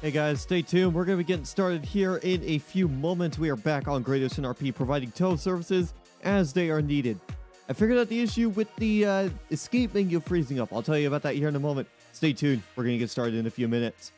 Hey guys, stay tuned. We're going to be getting started here in a few moments. We are back on Great Ocean RP providing tow services as they are needed. I figured out the issue with the escape menu freezing up. I'll tell you about that here in a moment. Stay tuned. We're going to get started in a few minutes.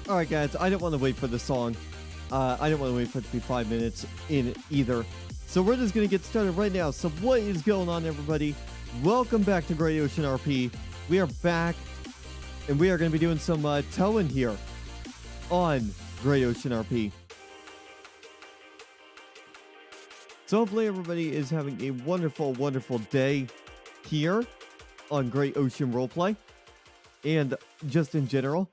Alright guys, I didn't want to wait for the song. I didn't want to wait for it to be 5 minutes in either. So we're just going to get started right now. So what is going on, everybody? Welcome back to Great Ocean RP. We are back, and we are going to be doing some towing here on Great Ocean RP. So hopefully everybody is having a wonderful, wonderful day here on Great Ocean Roleplay, and just in general.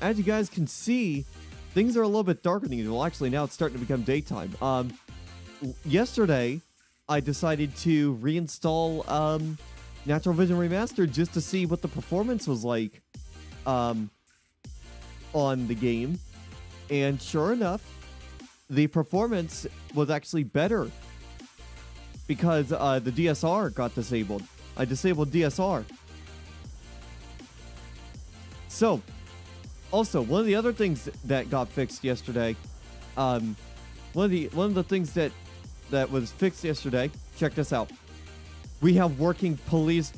As you guys can see, things are a little bit darker than usual. Actually, now it's starting to become daytime. Yesterday, I decided to reinstall NaturalVision Remastered just to see what the performance was like on the game. And sure enough, the performance was actually better because the DSR got disabled. I disabled DSR. So, also, one of the other things that got fixed yesterday, one of the things that was fixed yesterday, check this out. We have working lights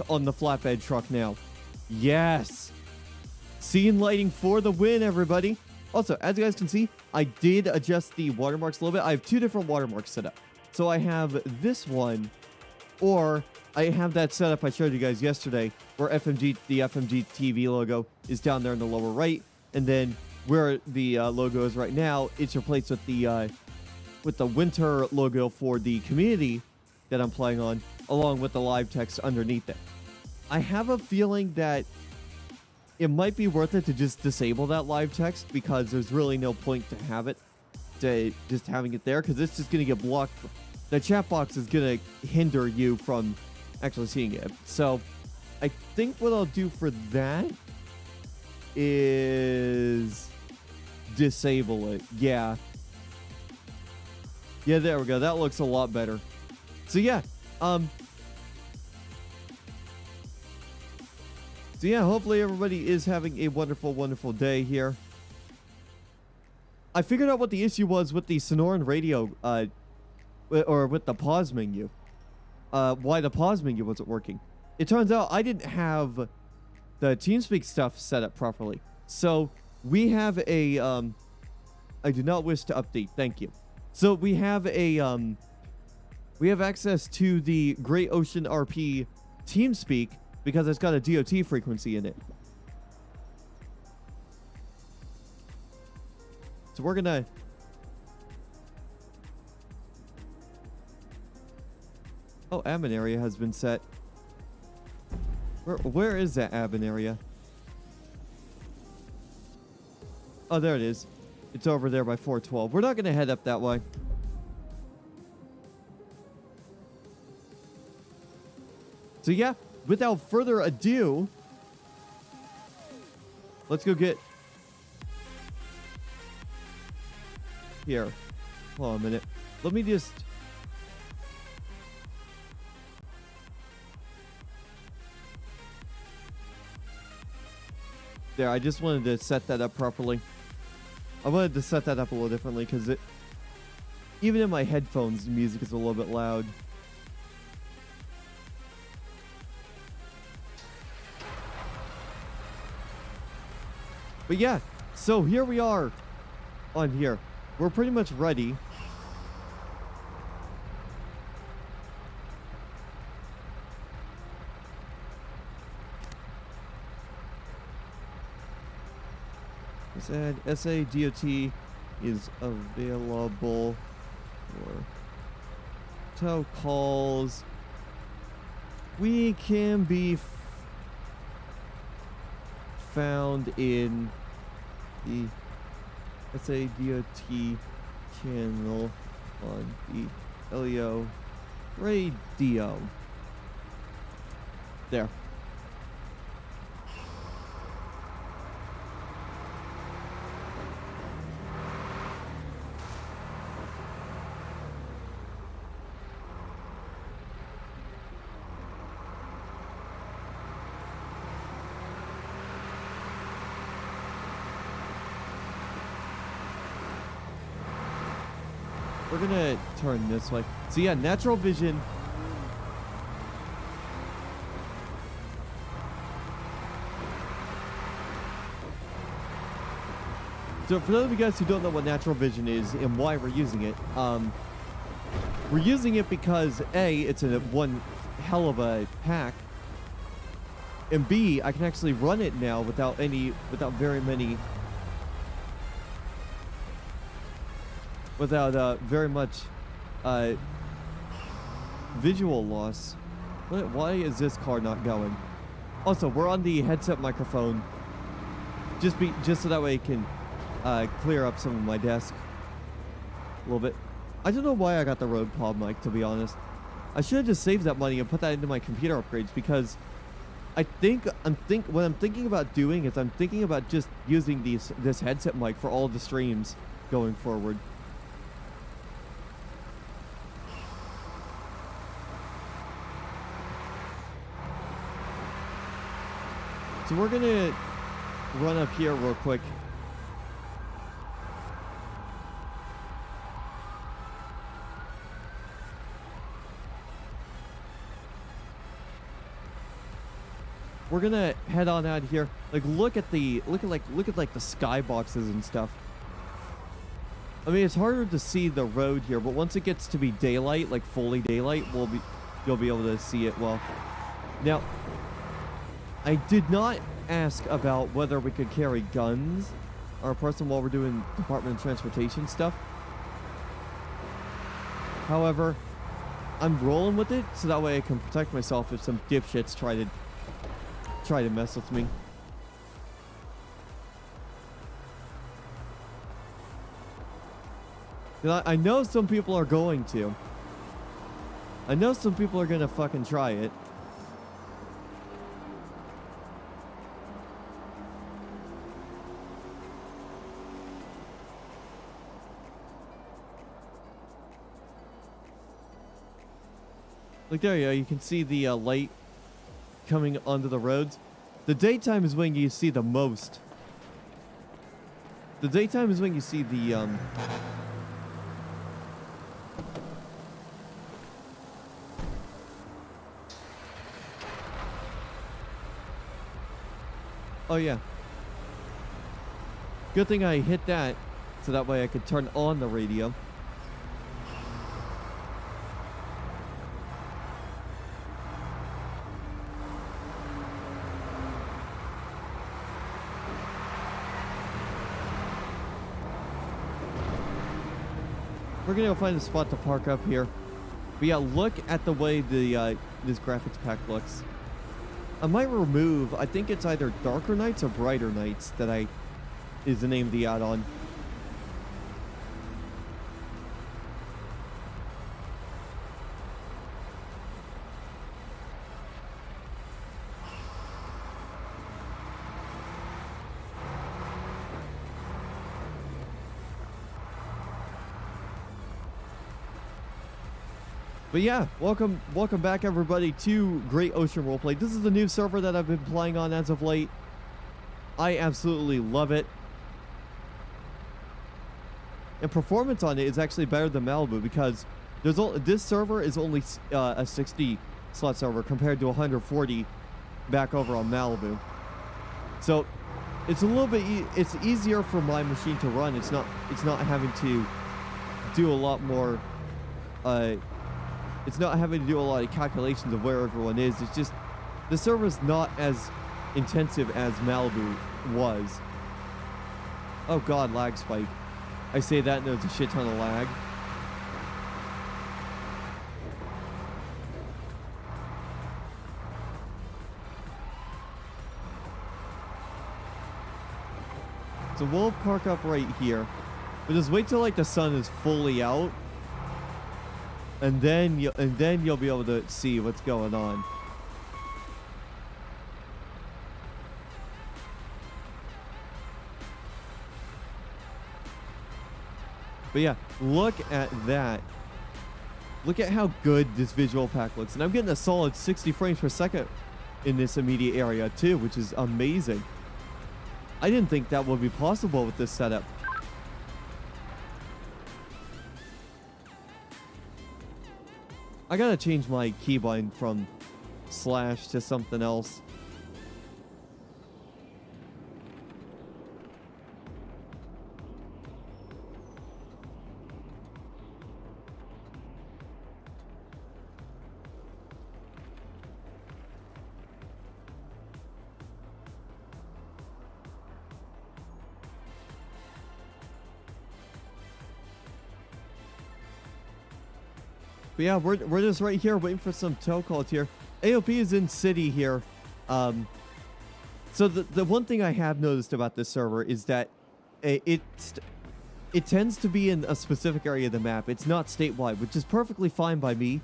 on the flatbed truck now. Yes! Scene lighting for the win, everybody. Also, as you guys can see, I did adjust the watermarks a little bit. I have two different watermarks set up. So I have this one, or I have that setup I showed you guys yesterday, where the FMG TV logo is down there in the lower right, and then where the logo is right now, it's replaced with the winter logo for the community that I'm playing on, along with the live text underneath it. I have a feeling that it might be worth it to just disable that live text, because there's really no point to have it, to just having it there, because it's just going to get blocked. The chat box is going to hinder you from actually seeing it. So I think what I'll do for that is disable it. Yeah, there we go. That looks a lot better. So yeah, hopefully everybody is having a wonderful, wonderful day here. I figured out what the issue was with the Sonoran radio, or with the pause menu. Why the pause menu wasn't working. It turns out I didn't have the TeamSpeak stuff set up properly. So we have a I do not wish to update. Thank you. So we have we have access to the Great Ocean RP TeamSpeak because it's got a DOT frequency in it. So we're gonna. Oh, admin area has been set. Where is that admin area? Oh, there it is. It's over there by 412. We're not gonna head up that way. So yeah, without further ado, let's go get... Here. Hold on a minute. Let me just... There, I just wanted to set that up properly. I wanted to set that up a little differently because it... Even in my headphones, the music is a little bit loud. But yeah, so here we are on here. We're pretty much ready. It said SADOT is available for tow calls. We can be found in the SADOT channel on the LEO radio. There. We're gonna turn this way. So yeah, NaturalVision. So for those of you guys who don't know what NaturalVision is and why we're using it, we're using it because A, it's a one hell of a pack, and B, I can actually run it now without very much visual loss. Why is this car not going? Also, we're on the headset microphone, just so that way it can clear up some of my desk a little bit. I don't know why I got the Rode Pod mic, to be honest. I should have just saved that money and put that into my computer upgrades, because what I'm thinking about doing is I'm thinking about just using this headset mic for all the streams going forward. So we're gonna run up here real quick. We're gonna head on out here. Like, look at the skyboxes and stuff. I mean, it's harder to see the road here, but once it gets to be daylight, like fully daylight, you'll be able to see it well. Now, I did not ask about whether we could carry guns on our person while we're doing Department of Transportation stuff. However, I'm rolling with it so that way I can protect myself if some dipshits try to mess with me. I know some people are going to. I know some people are gonna fucking try it. Like, there you go. You can see the light coming onto the roads. The daytime is when you see the most. The daytime is when you see the Oh yeah. Good thing I hit that so that way I could turn on the radio. We're gonna go find a spot to park up here. But yeah, look at the way the this graphics pack looks. I might remove, I think it's either Darker Nights or Brighter Nights that is the name of the add-on. But yeah, welcome back everybody to Great Ocean Roleplay. This is the new server that I've been playing on as of late. I absolutely love it. And performance on it is actually better than Malibu because this server is only a 60 slot server compared to 140 back over on Malibu. So it's a little bit it's easier for my machine to run. It's not having to do a lot more it's not having to do a lot of calculations of where everyone is. It's just the server's not as intensive as Malibu was. Oh god, lag spike. I say that and there's a shit ton of lag. So we'll park up right here. But just wait till like the sun is fully out. And then you'll be able to see what's going on. But yeah, look at that. Look at how good this visual pack looks. And I'm getting a solid 60 frames per second in this immediate area too, which is amazing. I didn't think that would be possible with this setup. I gotta change my keybind from slash to something else. But yeah, we're just right here waiting for some tow calls here. AOP is in city here. So the one thing I have noticed about this server is that it tends to be in a specific area of the map. It's not statewide, which is perfectly fine by me.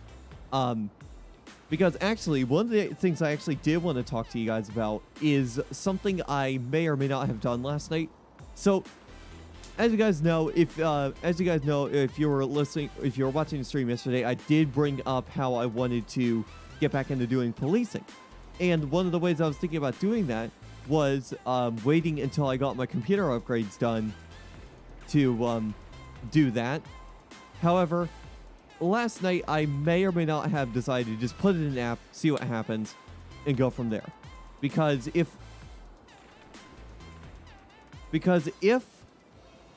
Because actually, one of the things I actually did want to talk to you guys about is something I may or may not have done last night. So, as you guys know, if you were watching the stream yesterday, I did bring up how I wanted to get back into doing policing. And one of the ways I was thinking about doing that was waiting until I got my computer upgrades done to do that. However, last night I may or may not have decided to just put it in an app, see what happens, and go from there. Because if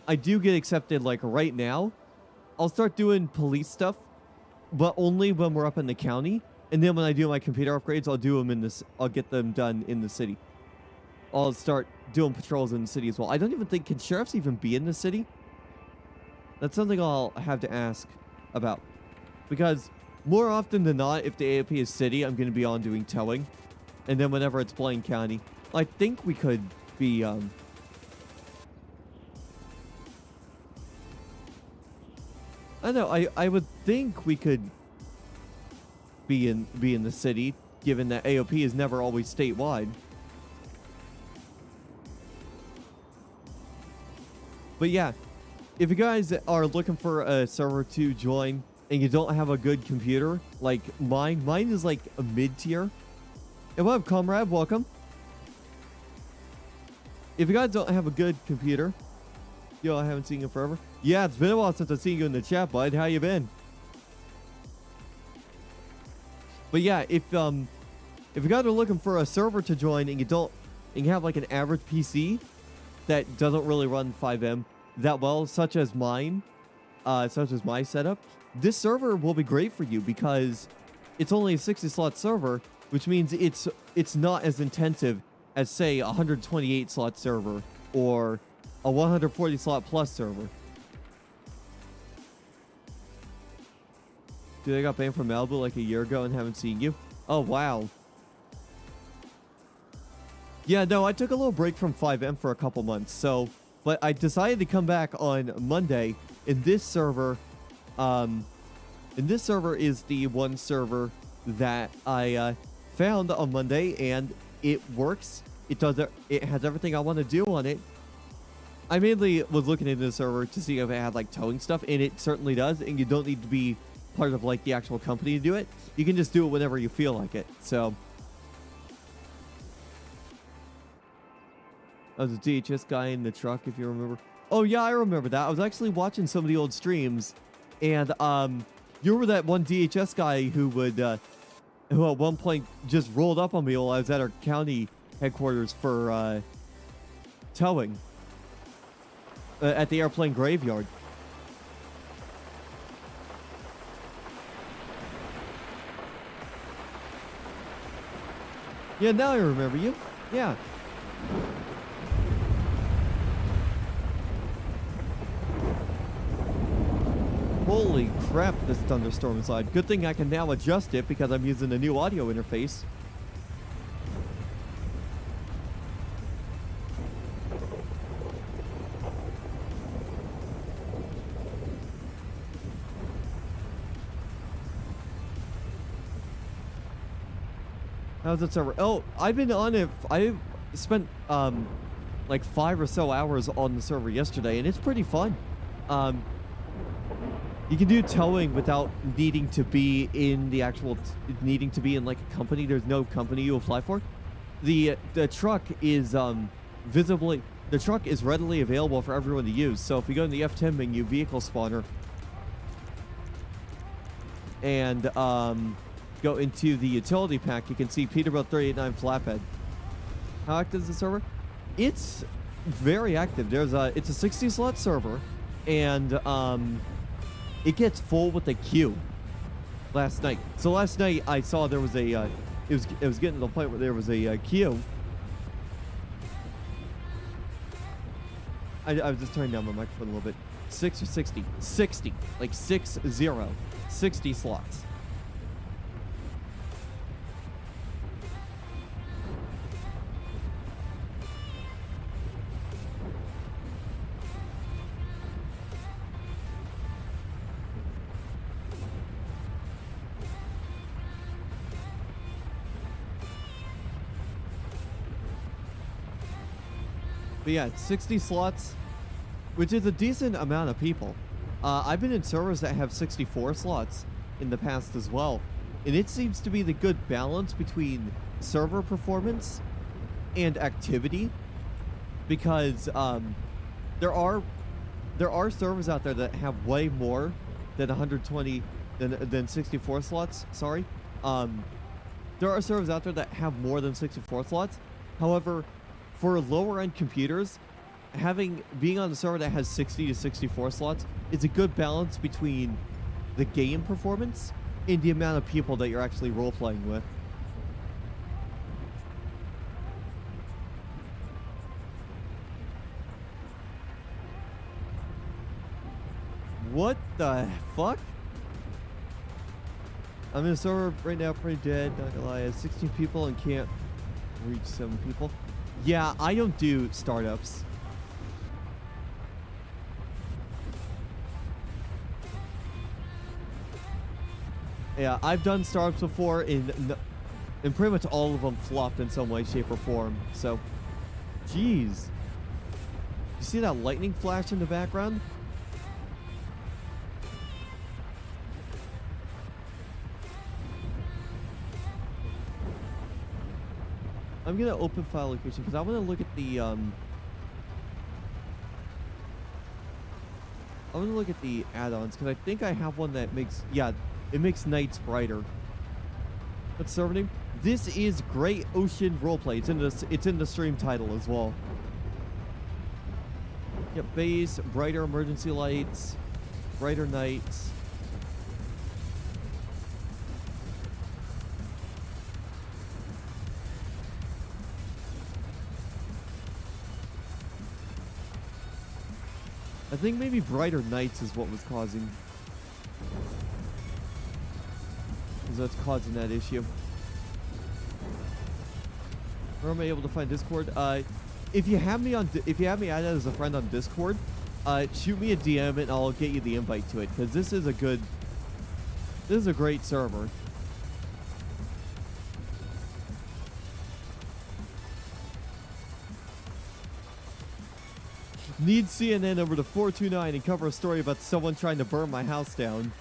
I do get accepted like right now, I'll start doing police stuff, but only when we're up in the county. And then when I do my computer upgrades, I'll get them done in the city. I'll start doing patrols in the city as well. I don't even think, can sheriffs even be in the city? That's something I'll have to ask about. Because more often than not, if the AOP is city, I'm going to be on doing towing. And then whenever it's Blaine County, I think we could be, I don't know, I would think we could be in the city, given that AOP is never always statewide. But yeah, if you guys are looking for a server to join and you don't have a good computer, like mine is like a mid-tier. And what up, comrade? Welcome. If you guys don't have a good computer, yo, I haven't seen you forever. Yeah, it's been a while since I've seen you in the chat, bud. How you been? But yeah, if you guys are looking for a server to join and you have like an average PC that doesn't really run 5M, that well, such as mine, such as my setup, this server will be great for you because it's only a 60 slot server, which means it's not as intensive as, say, a 128 slot server or a 140 slot plus server. Dude, I got banned from Malibu like a year ago and haven't seen you. Oh, wow. Yeah, no, I took a little break from 5M for a couple months, so, but I decided to come back on Monday. In this server is the one server that I found on Monday, and it works. It has everything I want to do on it. I mainly was looking into the server to see if it had like towing stuff, and it certainly does, and you don't need to be part of like the actual company to do it. You can just do it whenever you feel like it. So I was a DHS guy in the truck, if you remember. Oh yeah, I remember that. I was actually watching some of the old streams, and you were that one DHS guy who would who at one point just rolled up on me while I was at our county headquarters for towing at the airplane graveyard. Yeah, now I remember you. Yeah. Holy crap, this thunderstorm is loud. Good thing I can now adjust it because I'm using a new audio interface. How's it server? Oh, I've been on it. I spent like 5 or so hours on the server yesterday, and it's pretty fun. You can do towing without needing to be in the actual needing to be in like a company. There's no company you apply for. The truck is the truck is readily available for everyone to use. So if you go in the F10 menu, vehicle spawner, and go into the utility pack, you can see Peterbilt 389 flatbed. How active is the server? It's very active. It's a 60 slot server, and it gets full with a queue last night. So last night I saw there was a it was getting to the point where there was a queue. I was just turning down my microphone a little bit. 6 or 60, like 60 slots. But yeah, 60 slots, which is a decent amount of people. I've been in servers that have 64 slots in the past as well. And it seems to be the good balance between server performance and activity. Because there are servers out there that have way more than 120 than 64 slots. Sorry. There are servers out there that have more than 64 slots. However, for lower end computers, being on a server that has 60 to 64 slots is a good balance between the game performance and the amount of people that you're actually role playing with. What the fuck? I'm in a server right now, pretty dead, not gonna lie. I have 16 people and can't reach 7 people. Yeah, I don't do startups. Yeah, I've done startups before, and pretty much all of them flopped in some way, shape, or form. So, jeez. You see that lightning flash in the background? I'm gonna open file location because I want to look at the add-ons because I think I have one that makes it makes nights brighter. What's server name? This is Great Ocean Roleplay. It's in the stream title as well. Yep, base, brighter emergency lights, brighter nights. I think maybe brighter nights is what was causing. Is what's causing that issue. Where am I able to find Discord? If you have me added as a friend on Discord, shoot me a DM and I'll get you the invite to it, because this is a great server. Need CNN over to 429 and cover a story about someone trying to burn my house down.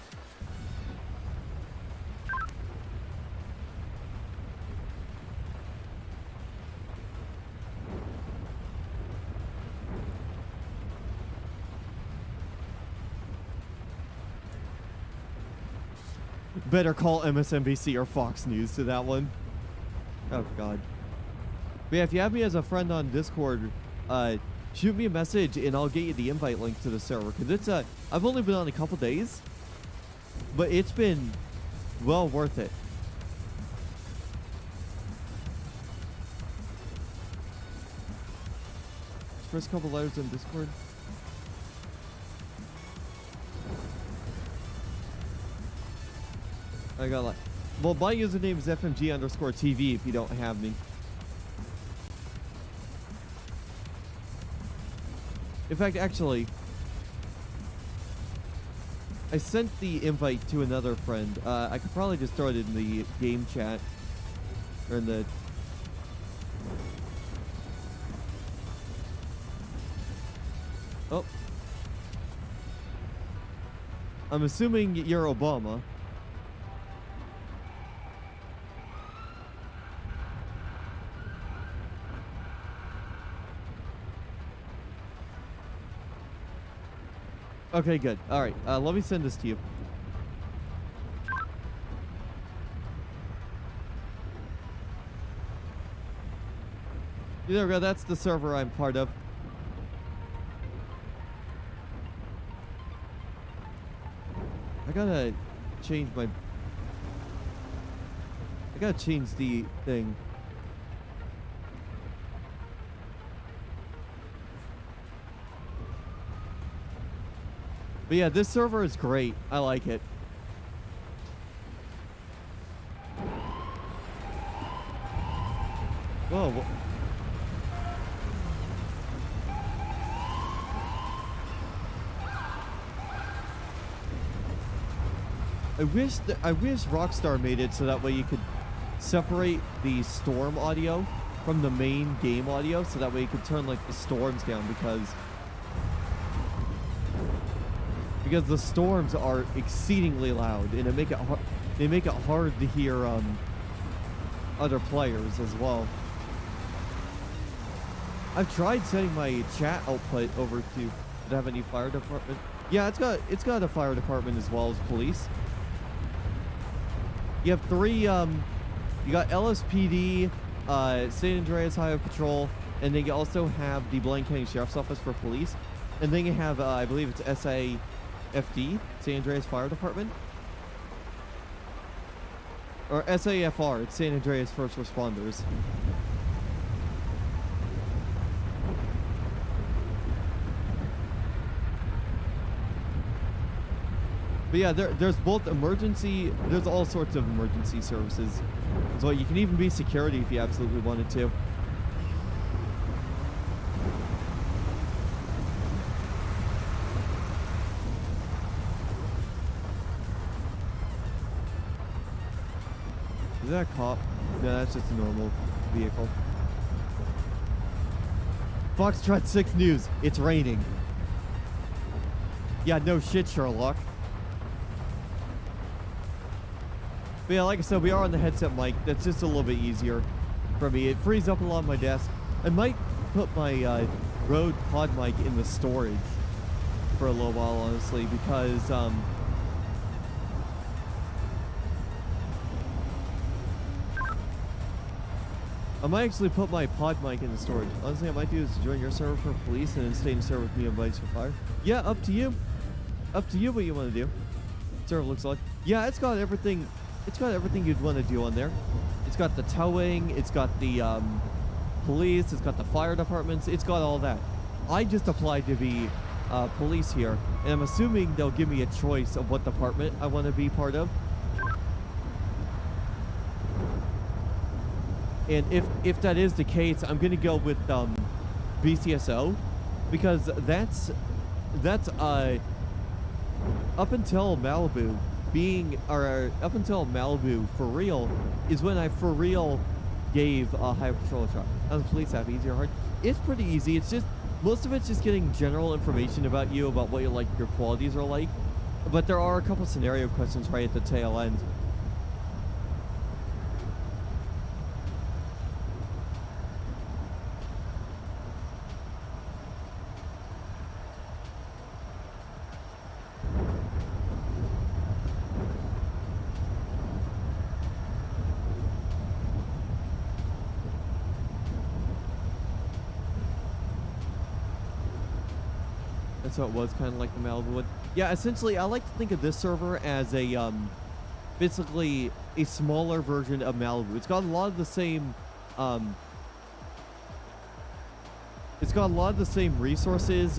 Better call MSNBC or Fox News to that one. Oh, God. But yeah, if you have me as a friend on Discord, shoot me a message and I'll get you the invite link to the server. Because it's I've only been on a couple days, but it's been well worth it. First couple letters on Discord. I got like, well, my username is FMG_TV if you don't have me. In fact, actually, I sent the invite to another friend. I could probably just throw it in the game chat. Or in the... Oh. I'm assuming you're Obama. Okay, good. All right, let me send this to you. There we go. That's the server I'm part of. I gotta change my... I gotta change the thing. But yeah, this server is great. I like it. Whoa. I wish Rockstar made it so that way you could separate the storm audio from the main game audio, so that way you could turn like the storms down, because the storms are exceedingly loud and they make it hard to hear other players as well. I've tried setting my chat output over to have any fire department. Yeah, it's got a fire department as well as police. You have three. You got LSPD, San Andreas Highway Patrol, and then you also have the Blaine County Sheriff's Office for police, and then you have I believe it's SAFD, San Andreas Fire Department, or SAFR. It's San Andreas First Responders. But yeah, there's both emergency, there's all sorts of emergency services. So you can even be security if you absolutely wanted to. Is that a cop? No, that's just a normal vehicle. Foxtrot 6 News, it's raining. Yeah, no shit, Sherlock. But yeah, like I said, we are on the headset mic. That's just a little bit easier for me. It frees up a lot on my desk. I might put my Rode pod mic in the storage for a little while, honestly, because I might actually put my pod mic into storage. Honestly, I might do is join your server for police and then stay in the server with me and Blades for fire. Yeah, up to you. Up to you what you want to do. Server looks like. Yeah, it's got everything. It's got everything you'd want to do on there. It's got the towing. It's got the police. It's got the fire departments. It's got all that. I just applied to be police here, and I'm assuming they'll give me a choice of what department I want to be part of. And if that is the case, I'm gonna go with BCSO, because that's up until Malibu up until Malibu for real is when I for real gave a high patrol a try. On the police app, easy or hard? It's pretty easy. It's just most of it's just getting general information about you, about what your qualities are like. But there are a couple scenario questions right at the tail end. So it was kind of like the Malibu one. Yeah, essentially, I like to think of this server as a basically a smaller version of Malibu. It's got a lot of the same it's got a lot of the same resources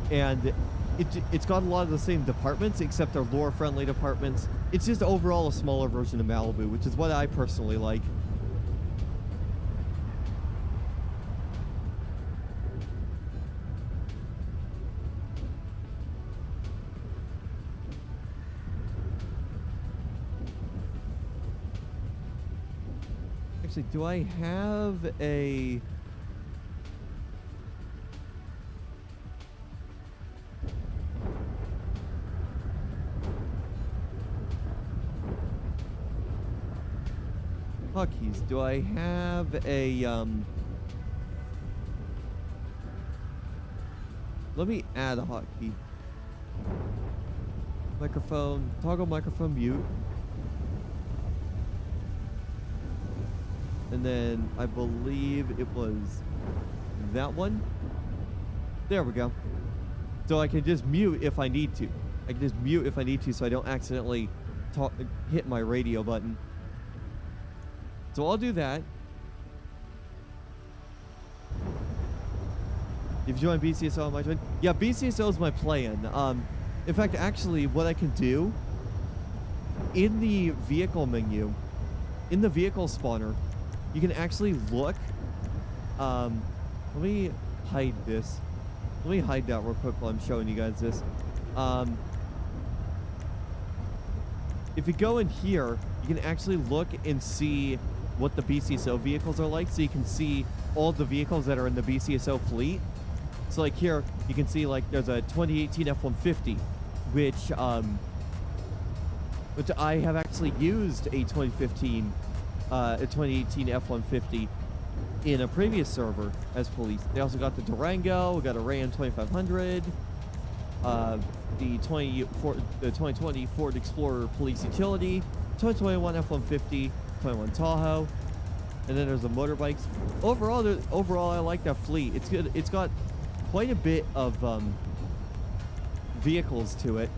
and it's got a lot of the same departments, except they're lore friendly departments. It's just overall a smaller version of Malibu, which is what I personally like. Actually, do I have a... Hotkeys. Do I have a, let me add a hotkey. Microphone, toggle microphone mute. And then I believe it was that one. There we go. So I can just mute if I need to. I can just mute if I need to so I don't accidentally hit my radio button. So I'll do that. If you join BCSO on my join. Yeah, BCSO is my plan. In fact, actually, what I can do in the vehicle menu, in the vehicle spawner, you can actually look. Let me hide this. Let me hide that real quick while I'm showing you guys this. If you go in here, you can actually look and see what the BCSO vehicles are like, so you can see all the vehicles that are in the BCSO fleet. So like here, you can see like there's a 2018 F-150, which I have actually used a 2018 F-150 in a previous server as police. They also got the Durango, we got a Ram 2500, the 2020 Ford Explorer Police Utility, 2021 F-150, 21 Tahoe, and then there's the motorbikes. Overall, I like that fleet. It's good. It's got quite a bit of vehicles to it.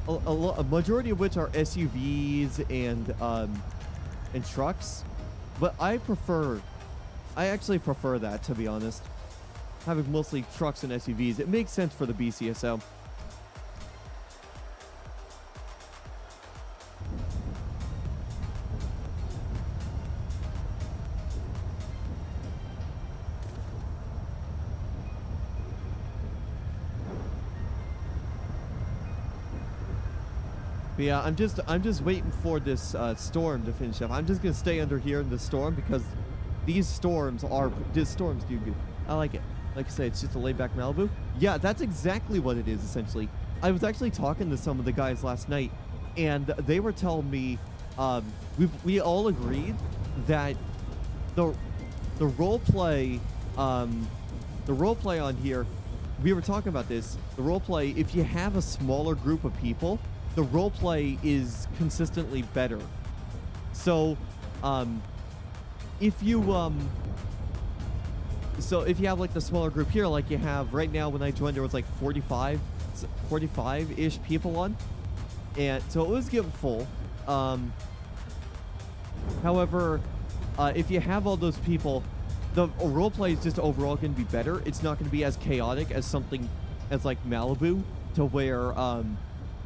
A majority of which are SUVs and trucks, but I actually prefer that, to be honest. Having mostly trucks and SUVs, it makes sense for the BCSO. But yeah, I'm just waiting for this storm to finish up. I'm just gonna stay under here in the storm because these storms do good. I like it. Like I said, it's just a laid back Malibu. Yeah, that's exactly what it is, essentially. I was actually talking to some of the guys last night, and they were telling me we all agreed that the role play on here, we were talking about this. The role play, if you have a smaller group of people, the role play is consistently better. So, if you if you have like the smaller group here, like you have right now, when I joined, there was like 45-ish people on, and so it was getting full. However, if you have all those people, the role play is just overall going to be better. It's not going to be as chaotic as something as like Malibu, to where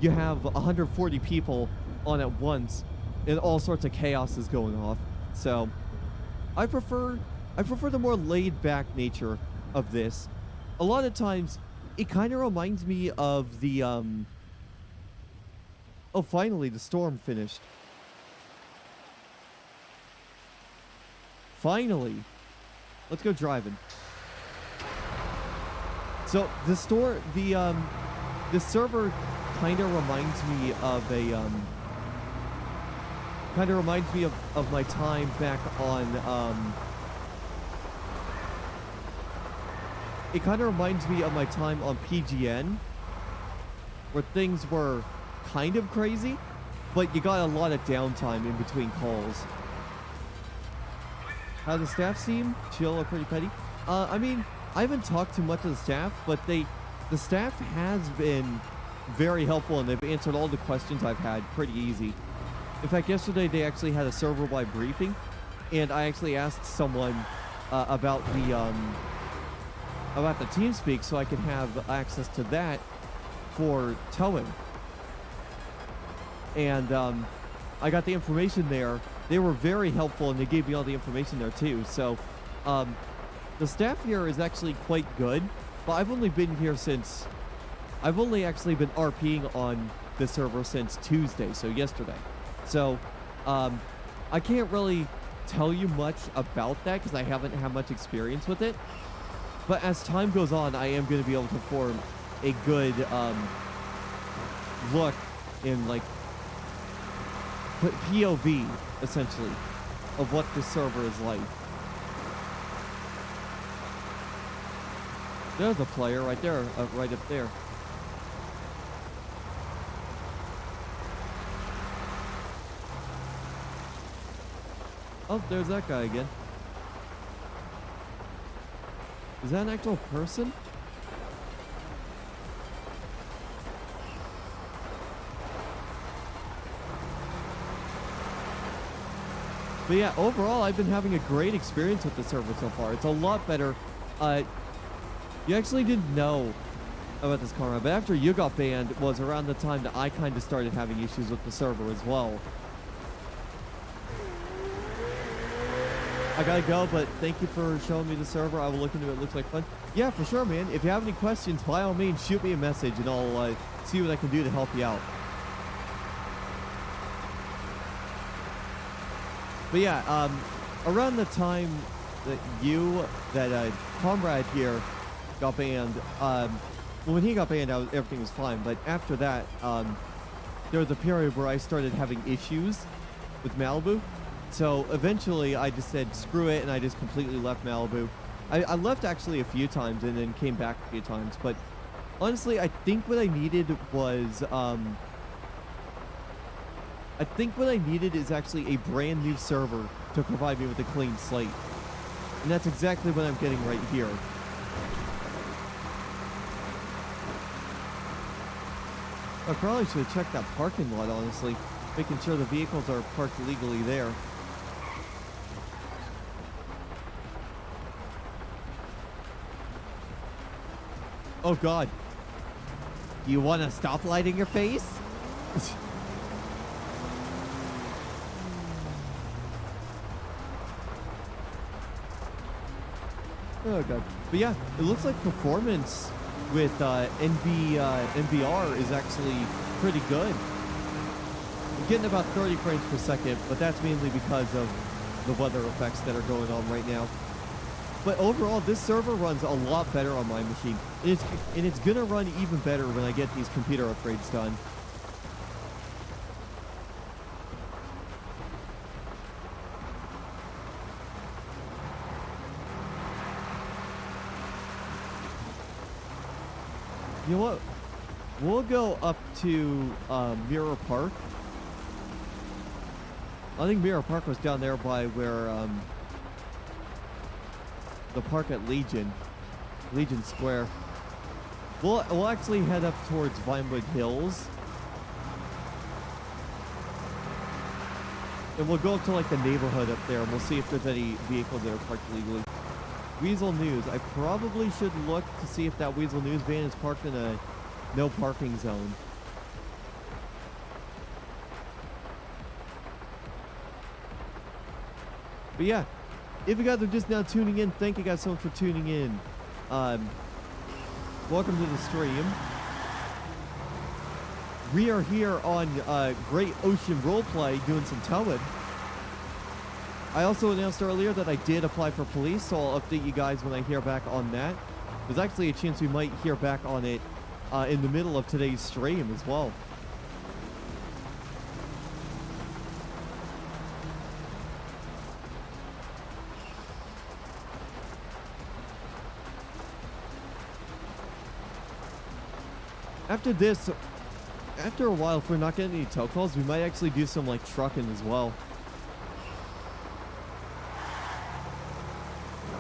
you have 140 people on at once and all sorts of chaos is going off. So I prefer the more laid back nature of this. A lot of times it kind of reminds me of the oh, finally the storm finished. Finally. Let's go driving. So the server kind of reminds me of of my time back on it kind of reminds me of my time on PGN, where things were kind of crazy, but you got a lot of downtime in between calls. How the staff seem? Chill or pretty petty? I mean, I haven't talked too much to the staff, but the staff has been very helpful, and they've answered all the questions I've had pretty easy. In fact, yesterday they actually had a server-wide briefing, and I actually asked someone about the TeamSpeak so I could have access to that for towing. And I got the information there. They were very helpful, and they gave me all the information there too. So the staff here is actually quite good, but I've only actually been RPing on the server since Tuesday, so yesterday. So I can't really tell you much about that because I haven't had much experience with it. But as time goes on, I am going to be able to form a good look in like POV, essentially, of what the server is like. There's a player right there, right up there. Oh, there's that guy again. Is that an actual person? But yeah, overall, I've been having a great experience with the server so far. It's a lot better. You actually didn't know about this, Conrad, but after you got banned was around the time that I kind of started having issues with the server as well. I gotta go, but thank you for showing me the server. I will look into it. It looks like fun. Yeah, for sure, man. If you have any questions, by all means, shoot me a message, and I'll see what I can do to help you out. But yeah, around the time that Comrade here got banned, well, when he got banned, everything was fine. But after that, there was a period where I started having issues with Malibu. So eventually I just said, screw it, and I just completely left Malibu. I left actually a few times and then came back a few times. But honestly, I think what I needed was, is actually a brand new server to provide me with a clean slate. And that's exactly what I'm getting right here. I probably should have checked that parking lot, honestly, making sure the vehicles are parked legally there. Oh God. Do you want a stoplight in your face? Oh God. But yeah, it looks like performance with NVR is actually pretty good. I'm getting about 30 frames per second, but that's mainly because of the weather effects that are going on right now. But overall, this server runs a lot better on my machine. And it's gonna run even better when I get these computer upgrades done. You know what? We'll go up to Mirror Park. I think Mirror Park was down there by where the park at Legion Square. We'll actually head up towards Vinewood Hills. And we'll go up to like the neighborhood up there and we'll see if there's any vehicles that are parked illegally. Weasel News. I probably should look to see if that Weasel News van is parked in a no parking zone. But yeah, if you guys are just now tuning in, thank you guys so much for tuning in. Welcome to the stream. We are here on Great Ocean Roleplay doing some towing. I also announced earlier that I did apply for police, so I'll update you guys when I hear back on that. There's actually a chance we might hear back on it in the middle of today's stream as well. After this, after a while, if we're not getting any tow calls, we might actually do some like trucking as well.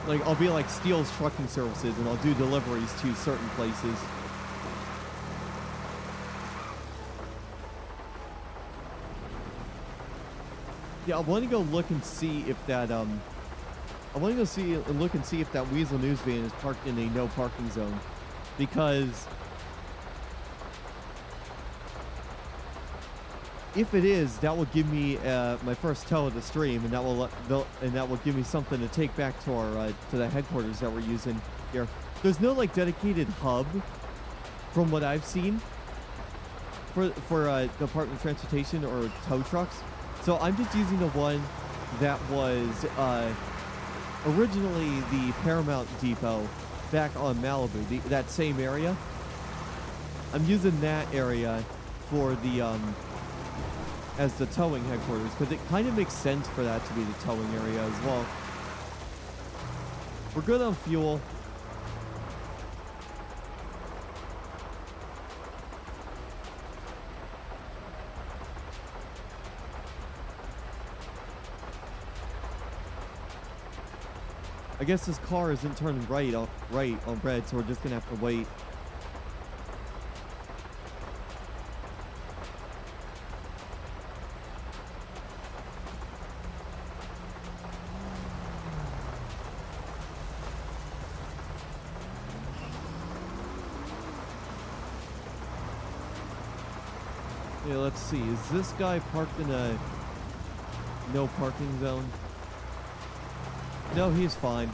Like, I'll be like Steele's Trucking Services and I'll do deliveries to certain places. Yeah, I want to go look and see if that I want to go look and see if that Weasel News van is parked in a no parking zone, because if it is, that will give me my first tow of the stream, and that will give me something to take back to our to the headquarters that we're using here. There's no like dedicated hub, from what I've seen, for Department of Transportation or tow trucks. So I'm just using the one that was originally the Paramount Depot back on Malibu, that same area. I'm using that area for the as the towing headquarters, because it kind of makes sense for that to be the towing area as well. We're good on fuel. I guess this car isn't turning right on red, so we're just gonna have to wait. Yeah, let's see. Is this guy parked in a no parking zone? No, he's fine.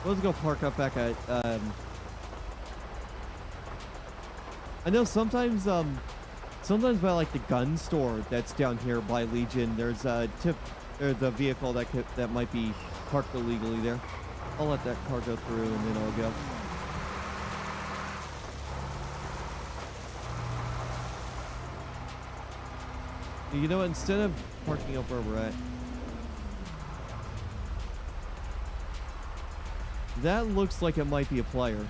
Let's go park up back at I know sometimes by like the gun store that's down here by Legion, there's a vehicle that might be parked illegally there. I'll let that car go through and then I'll go. You know what? Instead of parking up where we're at, that looks like it might be a player.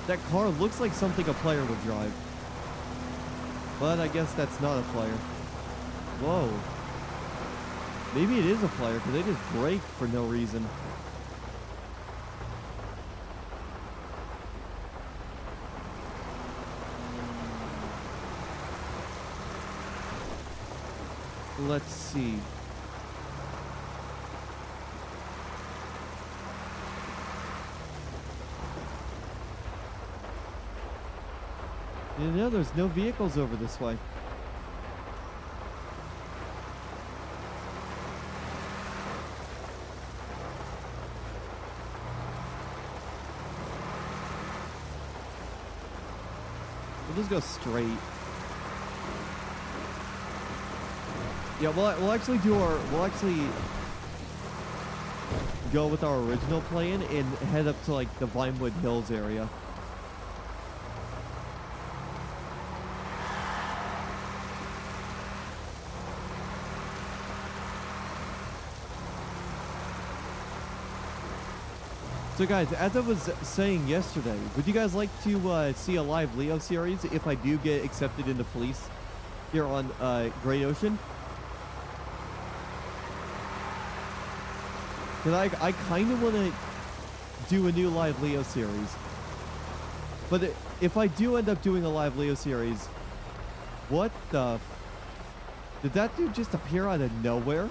That car looks like something a player would drive. But I guess that's not a player. Whoa. Maybe it is a player, because they just brake for no reason. Let's see. You know, there's no vehicles over this way. We'll just go straight. Yeah, we'll actually do our, go with our original plan and head up to like the Vinewood Hills area. So guys, as I was saying yesterday, would you guys like to see a live Leo series if I do get accepted into police here on Great Ocean? Because I kind of want to do a new live Leo series. But if I do end up doing a live Leo series, what the... Did that dude just appear out of nowhere?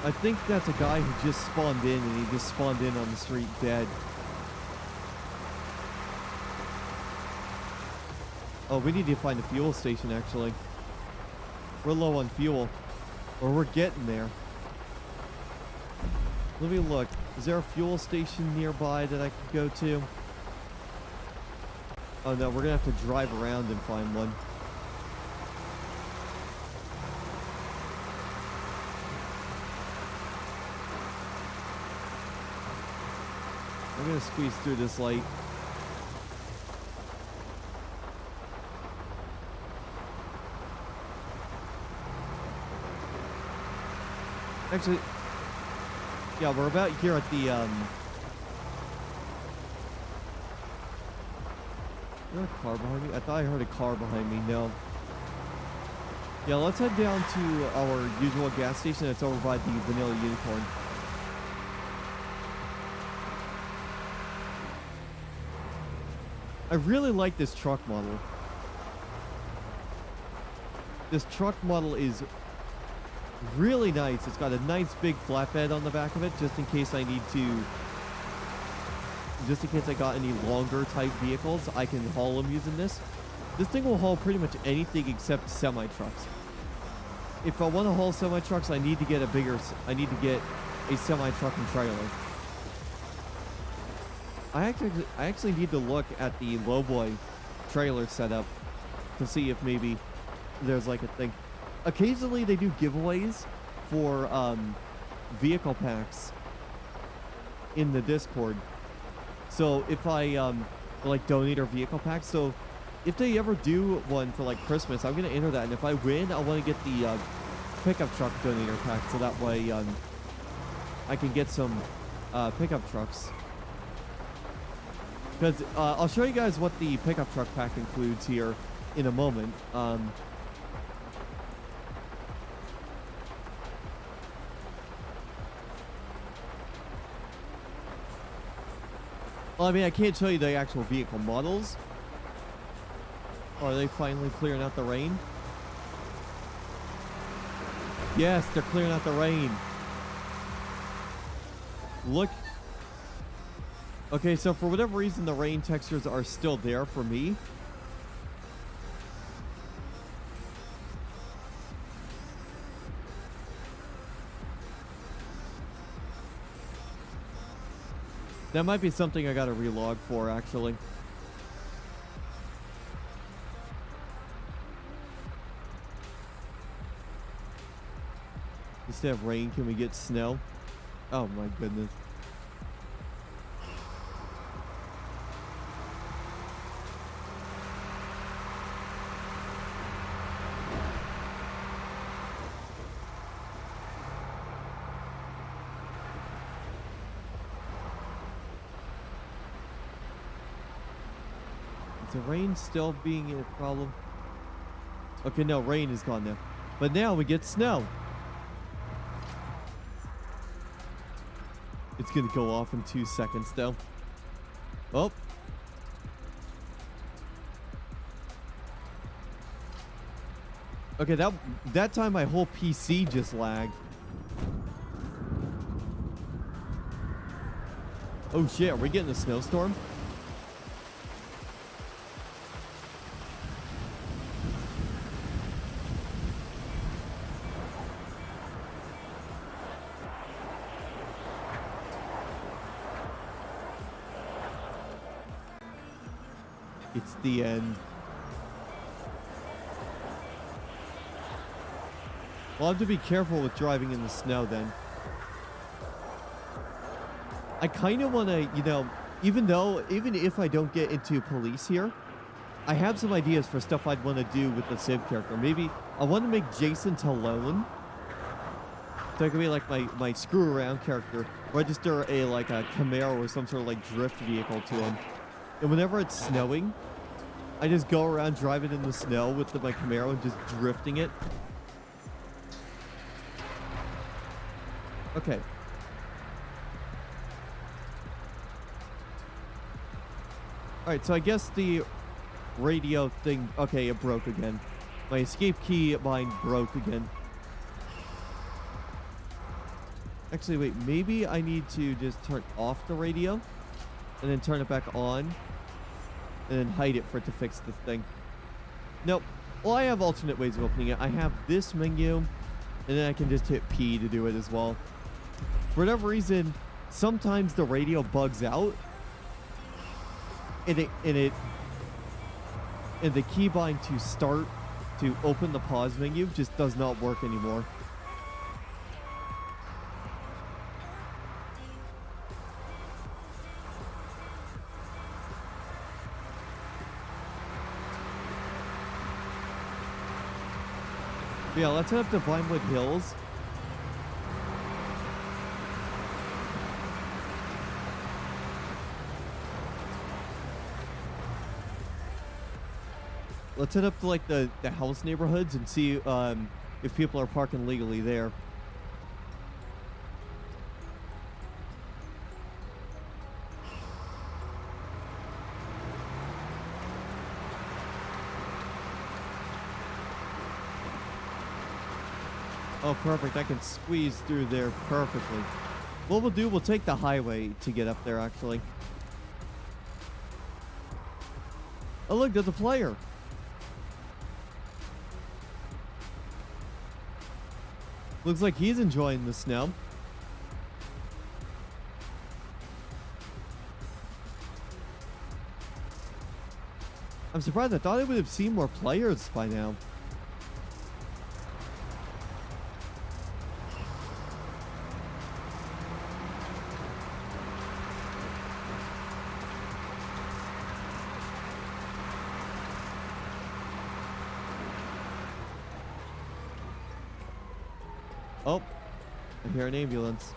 I think that's a guy who just spawned in, and he just spawned in on the street dead. Oh, we need to find a fuel station, actually. We're low on fuel. Or we're getting there. Let me look. Is there a fuel station nearby that I could go to? Oh no, we're gonna have to drive around and find one. I'm gonna squeeze through this light. Actually, yeah, we're about here at the, is there a car behind me? I thought I heard a car behind me. No. Yeah, let's head down to our usual gas station that's over by the Vanilla Unicorn. I really like this truck model. This truck model is really nice. It's got a nice big flatbed on the back of it, just in case I need to, just in case I got any longer type vehicles, I can haul them using this. This thing will haul pretty much anything except semi-trucks. If I want to haul semi-trucks, I need to get a semi-truck and trailer. I actually need to look at the lowboy trailer setup to see if maybe there's like a thing. Occasionally they do giveaways for vehicle packs in the Discord. So if I like donator vehicle packs, so if they ever do one for like Christmas, I'm gonna enter that, and if I win, I want to get the pickup truck donator pack, so that way I can get some pickup trucks. Because I'll show you guys what the pickup truck pack includes here in a moment. Well, I mean, I can't show you the actual vehicle models. Oh, are they finally clearing out the rain? Yes, they're clearing out the rain. Look. Okay, so for whatever reason, the rain textures are still there for me. That might be something I gotta relog for, actually. Instead of rain, can we get snow? Oh my goodness. Is the rain still being a problem? Okay, no, rain is gone now. But now we get snow. It's gonna go off in 2 seconds though. Oh. Okay, that time my whole PC just lagged. Oh shit, are we getting a snowstorm? It's the end. I'll have to be careful with driving in the snow then. I kind of want to, even if I don't get into police here, I have some ideas for stuff I'd want to do with the Civ character. Maybe I want to make Jason Talone. So I can be like my screw around character. Register a Camaro or some sort of like drift vehicle to him. And whenever it's snowing, I just go around driving in the snow with my Camaro and just drifting it. Okay. Alright, so I guess the radio thing... Okay, it broke again. My escape key mine broke again. Actually, wait. Maybe I need to just turn off the radio and then turn it back on and then hide it for it to fix this thing. Nope. Well, I have alternate ways of opening it. I have this menu, and then I can just hit P to do it as well. For whatever reason, sometimes the radio bugs out, and the keybind to start to open the pause menu just does not work anymore. Yeah, let's head up to Vinewood Hills. Let's head up to like the house neighborhoods and see if people are parking legally there. Oh, perfect. I can squeeze through there perfectly. What we'll do, we'll take the highway to get up there, actually. Oh, look, there's a player. Looks like he's enjoying the snow. I'm surprised. I thought I would have seen more players by now. Oh, I hear an ambulance.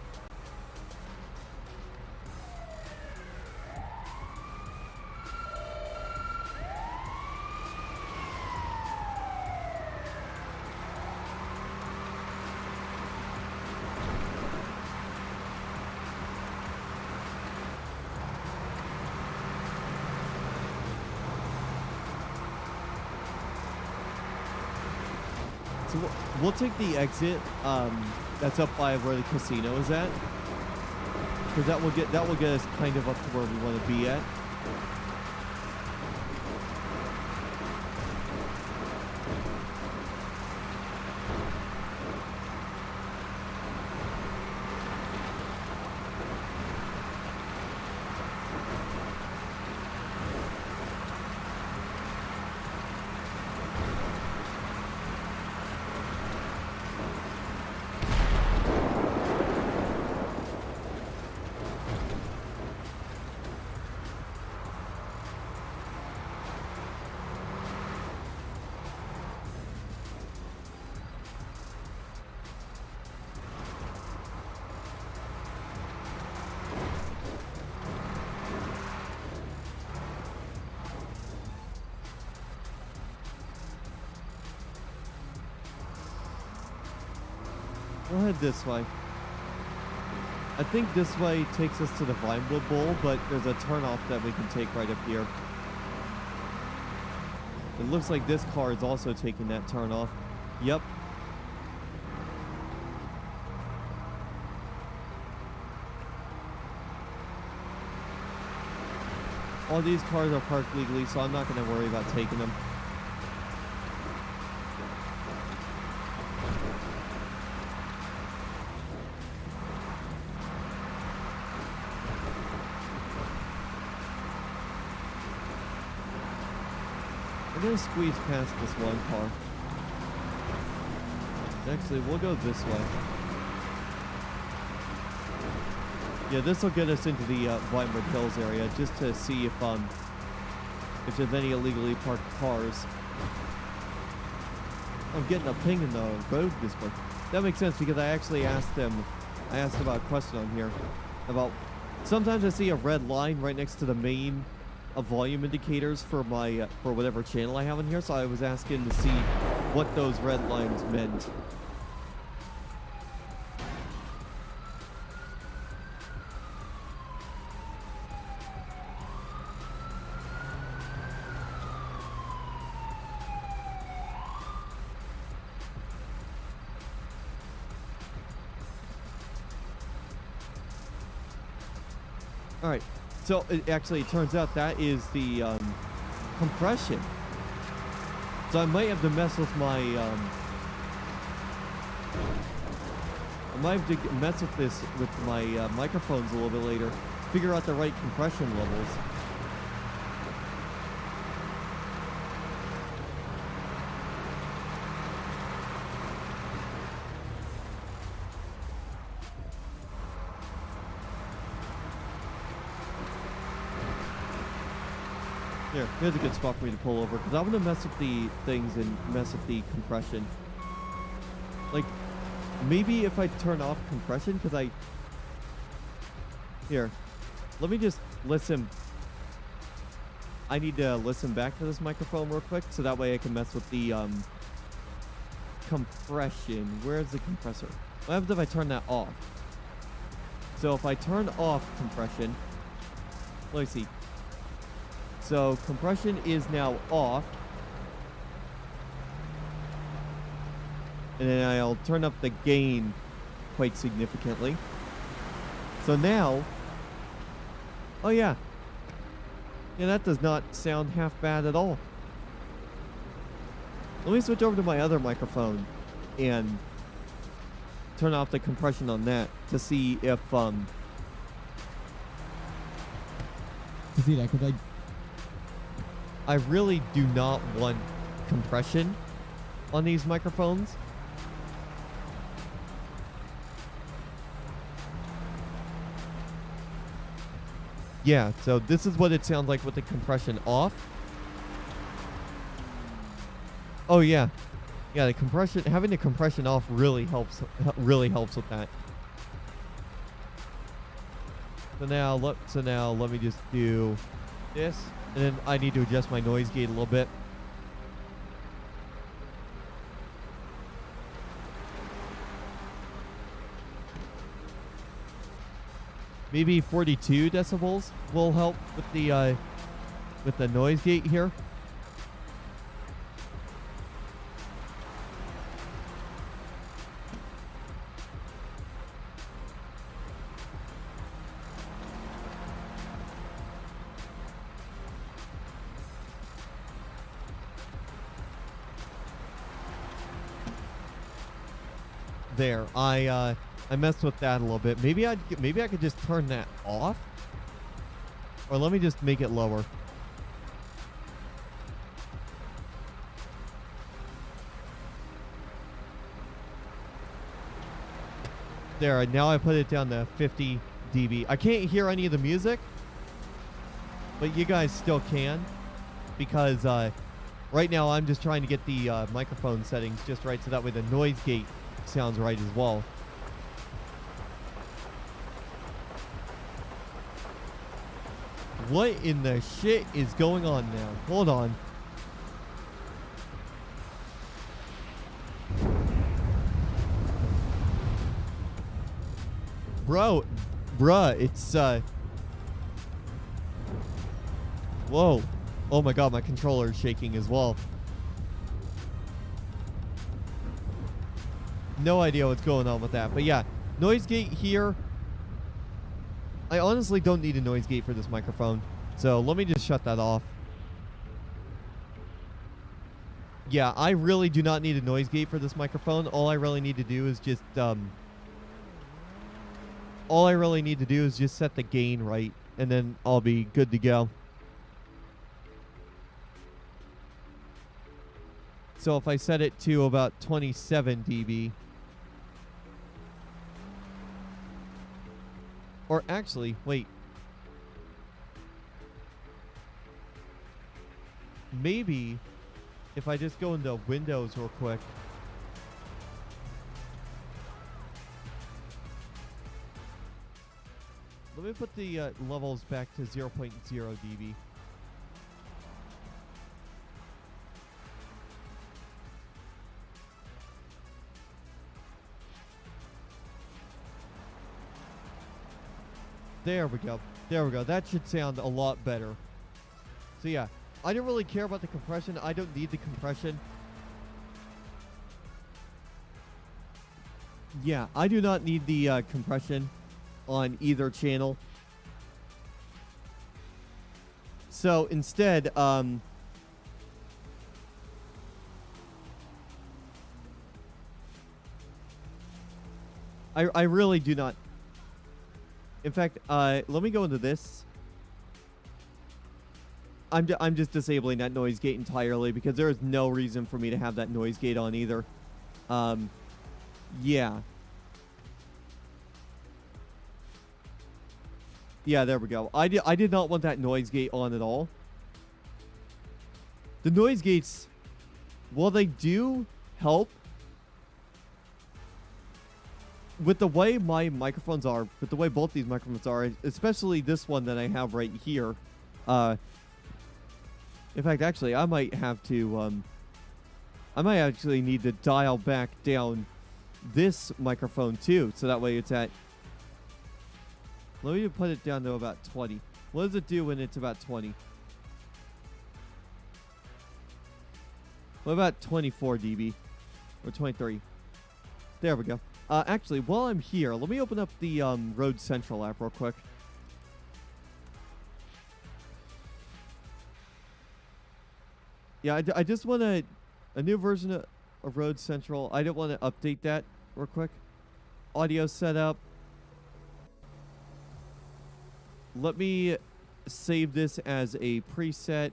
So we'll take the exit that's up by where the casino is at, because that will get us kind of up to where we want to be at. We'll head this way. I think this way takes us to the Vinewood Bowl, but there's a turnoff that we can take right up here. It looks like this car is also taking that turnoff. Yep. All these cars are parked legally, so I'm not going to worry about taking them. gonna squeeze past this one car. Actually, we'll go this way. Yeah, this will get us into the Vinewood Hills area just to see if there's any illegally parked cars. I'm getting a ping in the road this way. That makes sense because I actually asked him. I asked about a question on here about sometimes I see a red line right next to the main volume indicators for my for whatever channel I have on here. So I was asking to see what those red lines meant. All right, so it actually turns out that is the compression. So I might have to mess with my I might have to mess with this with my microphones a little bit later. Figure out the right compression levels. Here's a good spot for me to pull over because I'm gonna mess with the things and mess with the compression. Like, maybe if I turn off compression, because here, let me just listen. I need to listen back to this microphone real quick so that way I can mess with the compression. Where's the compressor? What happens if I turn that off? So if I turn off compression, let me see. So compression is now off. And then I'll turn up the gain quite significantly. So now, oh yeah. Yeah, that does not sound half bad at all. Let me switch over to my other microphone and turn off the compression on that to see if because I really do not want compression on these microphones. Yeah, so this is what it sounds like with the compression off. Oh yeah. Yeah, the compression, having the compression off really helps with that. So now let me just do this. And then I need to adjust my noise gate a little bit. Maybe 42 decibels will help with the noise gate here. There, I messed with that a little bit. Maybe I could just turn that off, or let me just make it lower. There, now I put it down to 50 dB. I can't hear any of the music, but you guys still can, because right now I'm just trying to get the microphone settings just right so that way the noise gate sounds right as well. What in the shit is going on now? Hold on. Bruh, it's whoa. Oh my god, my controller is shaking as well. No idea what's going on with that. But yeah, noise gate here. I honestly don't need a noise gate for this microphone. So let me just shut that off. Yeah, I really do not need a noise gate for this microphone. All I really need to do is just set the gain right, and then I'll be good to go. So if I set it to about 27 dB, or actually, wait, maybe if I just go into Windows real quick. Let me put the levels back to 0.0 dB. There we go. There we go. That should sound a lot better. So yeah, I don't really care about the compression. I don't need the compression. Yeah, I do not need the compression on either channel. So instead, I really do not. In fact, let me go into this. I'm just disabling that noise gate entirely because there is no reason for me to have that noise gate on either. Yeah. Yeah, there we go. I did not want that noise gate on at all. The noise gates, while they do help, with the way my microphones are, with the way both these microphones are, especially this one that I have right here, in fact, actually, I might have to, I might actually need to dial back down this microphone too, so that way it's at, let me put it down to about 20. What does it do when it's about 20? What about 24 dB? Or 23? There we go. Actually, while I'm here, let me open up the Rode Central app real quick. Yeah, I just want a new version of Rode Central. I don't want to update that real quick. Audio setup. Let me save this as a preset.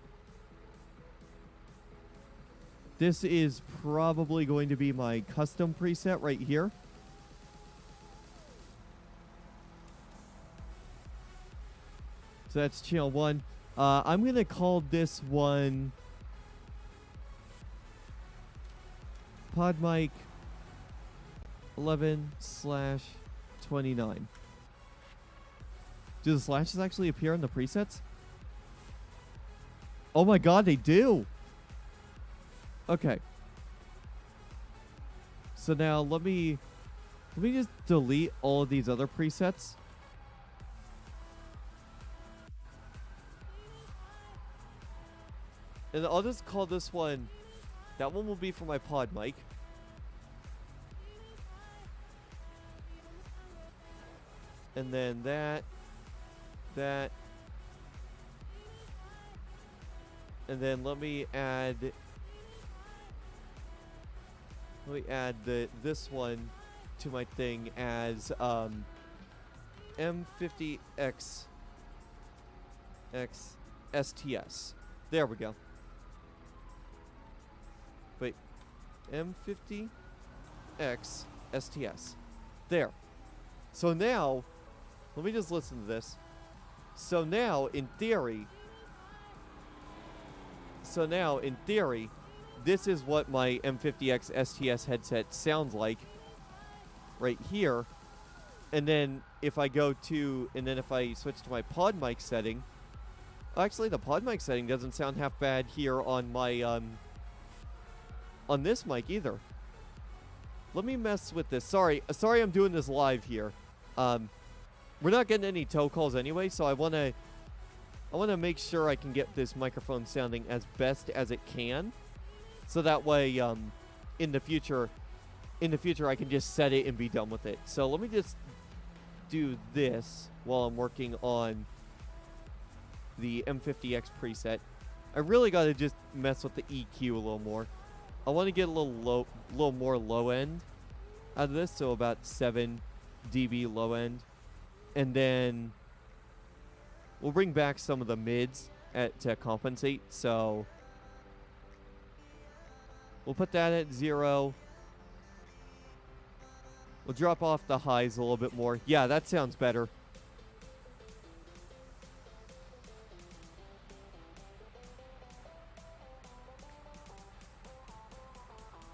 This is probably going to be my custom preset right here. So that's channel 1. I'm going to call this one PodMic 11/29. Do the slashes actually appear in the presets? Oh my god, they do! Okay. So now let me just delete all of these other presets. And I'll just call this one, that one will be for my pod mic. And then that. And then let me add this one to my thing as M50X STS. There we go. Wait, M50X STS. There. So now, let me just listen to this. So now, in theory, this is what my M50X STS headset sounds like right here. And then if I if I switch to my pod mic setting, actually the pod mic setting doesn't sound half bad here on my, on this mic either. Let me mess with this. Sorry I'm doing this live here. We're not getting any tow calls anyway, so I want to make sure I can get this microphone sounding as best as it can. So that way, in the future I can just set it and be done with it. So let me just do this while I'm working on the M50X preset. I really got to just mess with the EQ a little more. I want to get a little more low end out of this, so about 7 dB low end. And then we'll bring back some of the mids to compensate. So We'll put that at 0. We'll drop off the highs a little bit more. Yeah, that sounds better.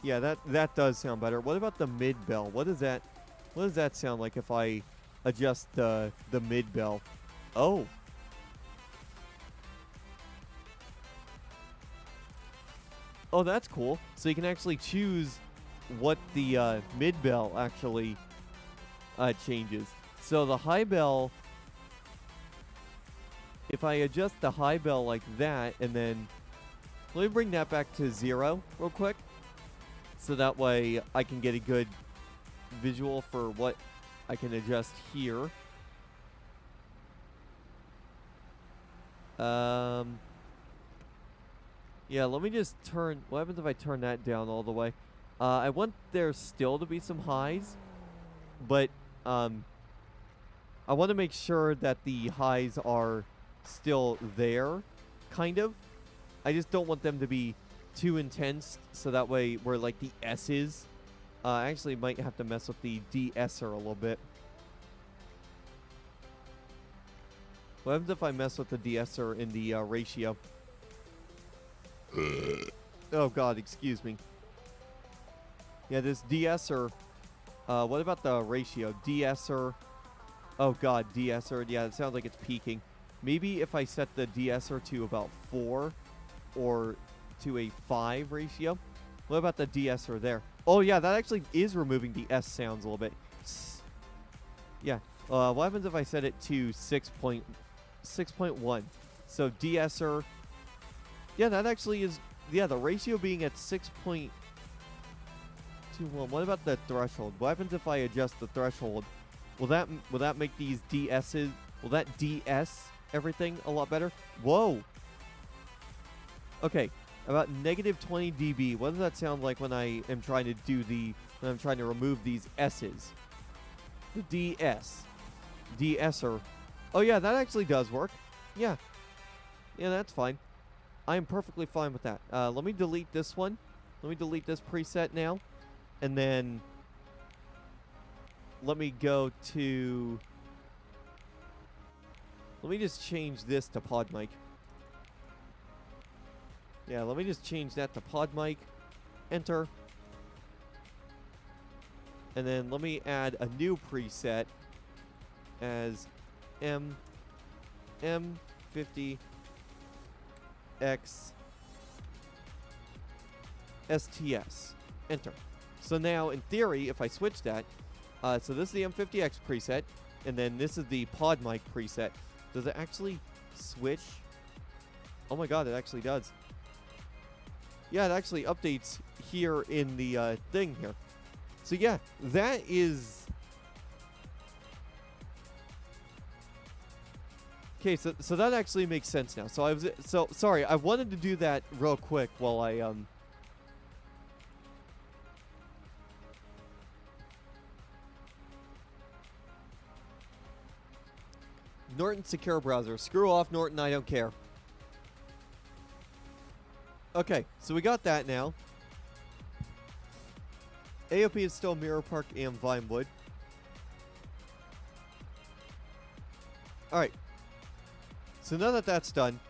Yeah, that does sound better. What about the mid bell? What does that sound like if I adjust the mid bell? Oh. Oh, that's cool. So you can actually choose what the mid bell actually changes. So the high bell, if I adjust the high bell like that, and then let me bring that back to 0 real quick, so that way I can get a good visual for what I can adjust here. Yeah, let me just turn... What happens if I turn that down all the way? I want there still to be some highs, but I want to make sure that the highs are still there, kind of. I just don't want them to be too intense, so that way where like the S's. I actually might have to mess with the de-esser a little bit. What happens if I mess with the de-esser in the ratio? Oh god, excuse me. Yeah, this de-esser. What about the ratio? De-esser. Oh god, de-esser. Yeah, it sounds like it's peaking. Maybe if I set the de-esser to about 4 or to a 5 ratio. What about the de-esser there? Oh yeah, that actually is removing the S sounds a little bit. Yeah. What happens if I set it to 6.1? So de-esser. Yeah, that actually is... Yeah, the ratio being at 6.21. What about the threshold? What happens if I adjust the threshold? Will that make these DS's... Will that DS everything a lot better? Whoa! Okay, about negative 20 dB. What does that sound like when I am trying to do the... When I'm trying to remove these S's? The DS. De-esser. Oh yeah, that actually does work. Yeah. Yeah, that's fine. I am perfectly fine with that. Let me delete this one. Let me delete this preset now. And then let me go to... Let me just change this to pod mic. Yeah, let me just change that to pod mic. Enter. And then let me add a new preset as M50X STS. Enter. So now, in theory, if I switch that, so this is the M50X preset, and then this is the pod mic preset. Does it actually switch? Oh my god, it actually does. Yeah, it actually updates here in the thing here. So yeah, that is... Okay, so that actually makes sense now. So sorry, I wanted to do that real quick while I Norton Secure Browser. Screw off, Norton, I don't care. Okay, so we got that now. AOP is still Mirror Park and Vinewood. Alright. So now that that's done,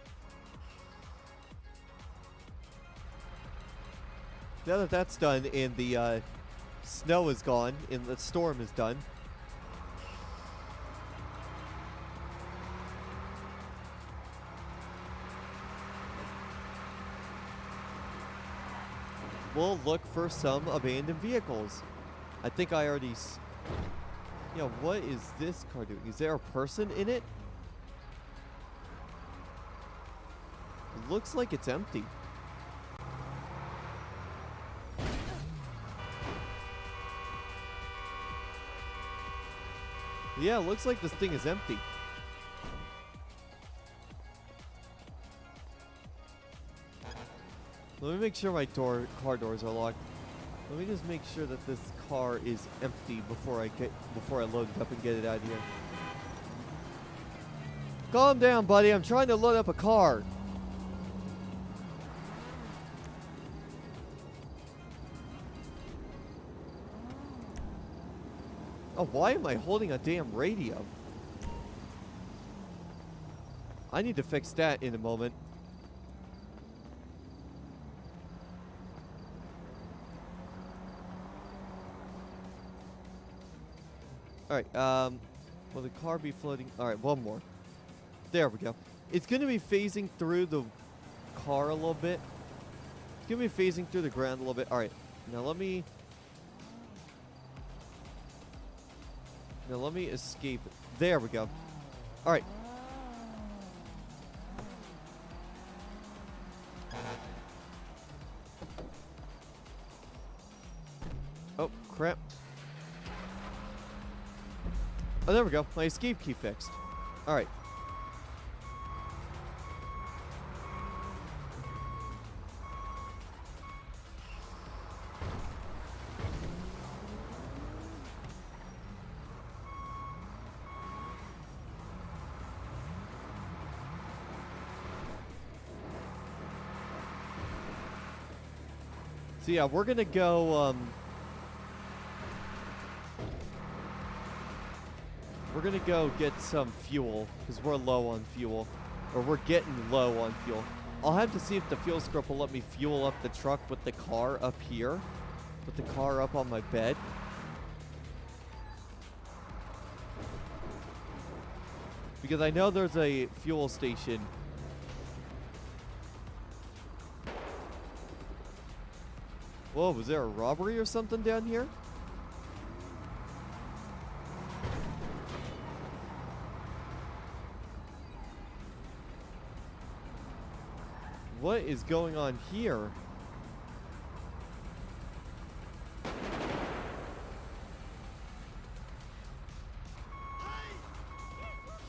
and the snow is gone and the storm is done, we'll look for some abandoned vehicles. I think I already... Yeah, what is this car doing? Is there a person in it? It looks like it's empty. Yeah, it looks like this thing is empty. Let me make sure my car doors are locked. Let me just make sure that this car is empty before I load it up and get it out of here. Calm down, buddy. I'm trying to load up a car. Oh, why am I holding a damn radio? I need to fix that in a moment. Alright, will the car be floating? Alright, one more. There we go. It's going to be phasing through the car a little bit. It's going to be phasing through the ground a little bit. Alright, now let me escape. There we go. Alright. Oh, crap. Oh, there we go. My escape key fixed. Alright. So yeah, we're gonna go, we're gonna go get some fuel, because we're low on fuel. Or we're getting low on fuel. I'll have to see if the fuel script will let me fuel up the truck with the car up here. With the car up on my bed. Because I know there's a fuel station. Whoa, was there a robbery or something down here? What is going on here?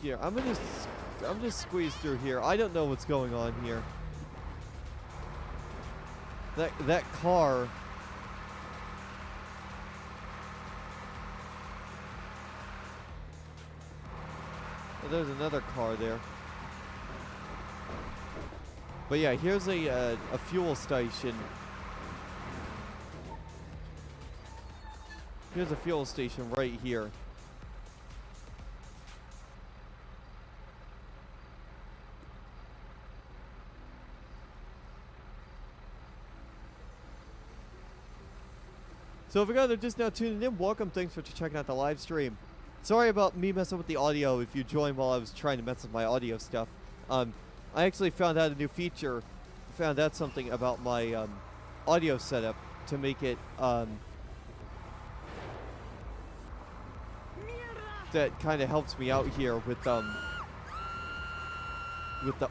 Here, I'm gonna squeeze through here. I don't know what's going on here. That car. Oh, there's another car there. But yeah, here's a fuel station. Here's a fuel station right here. So if you guys are just now tuning in, welcome. Thanks for checking out the live stream. Sorry about me messing with the audio if you joined while I was trying to mess with my audio stuff. I actually found out a new feature, found out something about my audio setup to make it that kind of helps me out here with the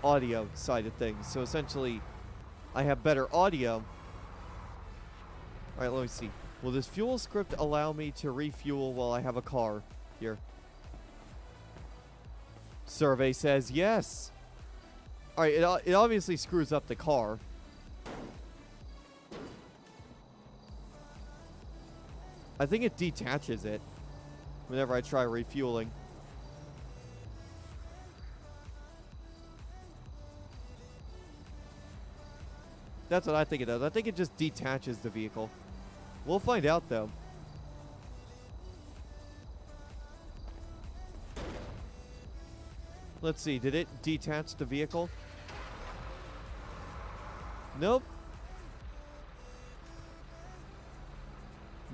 audio side of things. So essentially, I have better audio. All right, let me see. Will this fuel script allow me to refuel while I have a car here? Survey says yes. All right, it obviously screws up the car. I think it detaches it whenever I try refueling. That's what I think it does. I think it just detaches the vehicle. We'll find out, though. Let's see. Did it detach the vehicle? Nope.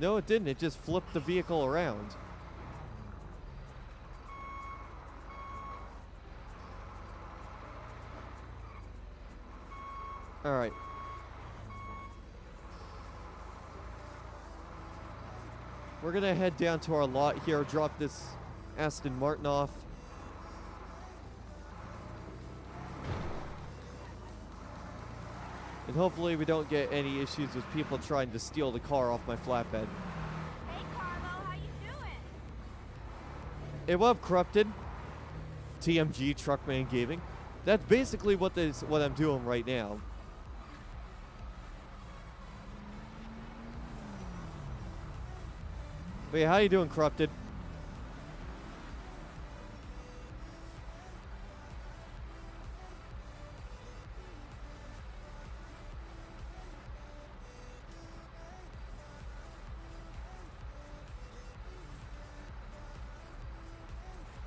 No, it didn't. It just flipped the vehicle around. All right. We're going to head down to our lot here, drop this Aston Martin off. And hopefully we don't get any issues with people trying to steal the car off my flatbed. Hey Carlo, how you doing? Hey, what up, Corrupted? TMG Truckman Gaming. That's basically what I'm doing right now. But yeah, how you doing, Corrupted?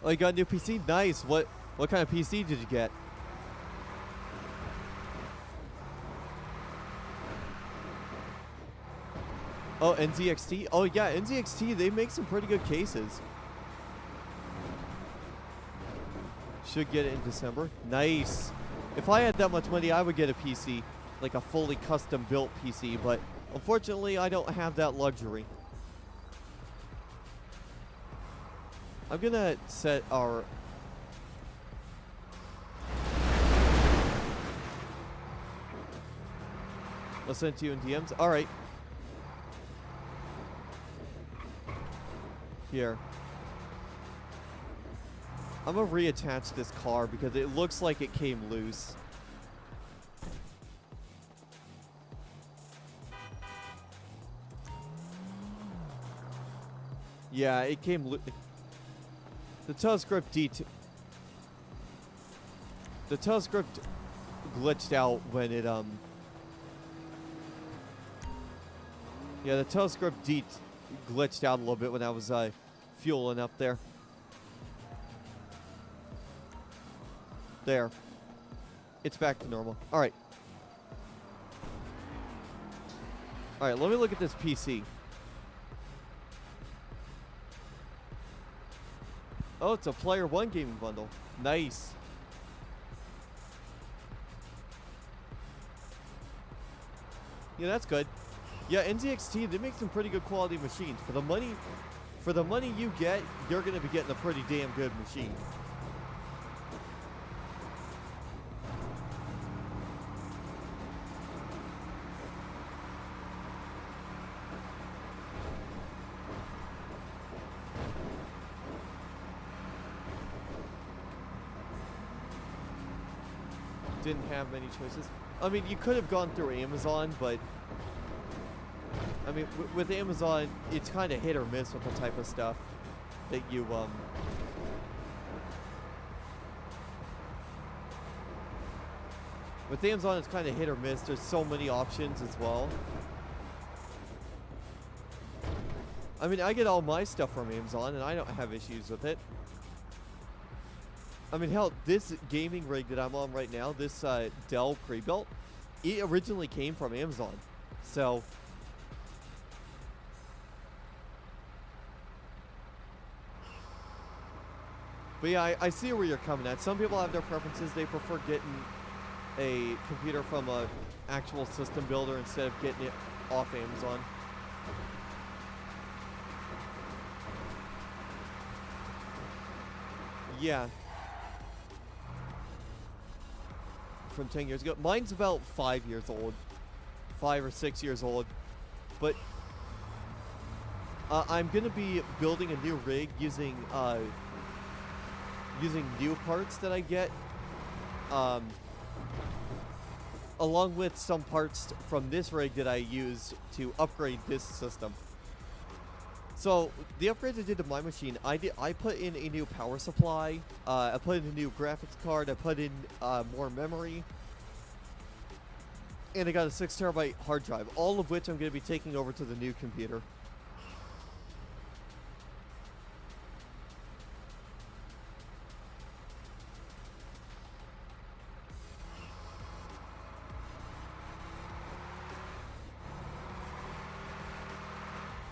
Oh, you got a new PC? Nice. What kind of PC did you get? Oh, NZXT? Oh, yeah, NZXT, they make some pretty good cases. Should get it in December. Nice. If I had that much money, I would get a PC. Like a fully custom-built PC, but unfortunately, I don't have that luxury. I'm gonna set our... I'll send it to you in DMs. All right. Here. I'm gonna reattach this car because it looks like it came loose. Yeah, it came loose. The telescript The telescript glitched out when it Yeah, the telescript glitched out a little bit when I was fueling up there. There. It's back to normal. All right. All right, let me look at this PC. Oh, it's a Player One gaming bundle. Nice. Yeah, that's good. Yeah, NZXT, they make some pretty good quality machines. For the money you get, you're going to be getting a pretty damn good machine. Didn't have many choices. I mean, you could have gone through Amazon, but I mean, with Amazon, it's kind of hit or miss with the type of stuff that you with Amazon, it's kind of hit or miss. There's so many options as well. I mean, I get all my stuff from Amazon, and I don't have issues with it. I mean, hell, this gaming rig that I'm on right now, this Dell pre-built, it originally came from Amazon. So, but yeah, I see where you're coming at. Some people have their preferences. They prefer getting a computer from a actual system builder instead of getting it off Amazon. Yeah. From 10 years ago. Mine's about 5 years old. 5 or 6 years old. But I'm going to be building a new rig using new parts that I get. Along with some parts from this rig that I used to upgrade this system. So the upgrades I did to my machine, I put in a new power supply, I put in a new graphics card, I put in more memory, and I got a 6 terabyte hard drive, all of which I'm going to be taking over to the new computer.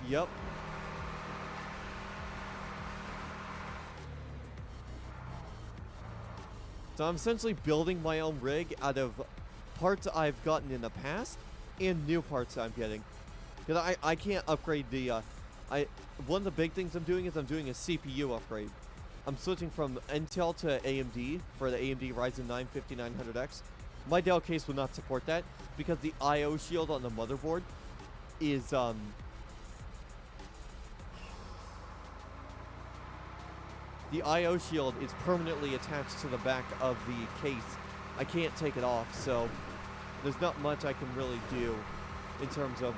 Yep. So I'm essentially building my own rig out of parts I've gotten in the past and new parts I'm getting. Because I can't upgrade the... one of the big things I'm doing is I'm doing a CPU upgrade. I'm switching from Intel to AMD for the AMD Ryzen 9 5900X. My Dell case will not support that because the I/O shield on the motherboard is... The I/O shield is permanently attached to the back of the case. I can't take it off, so there's not much I can really do in terms of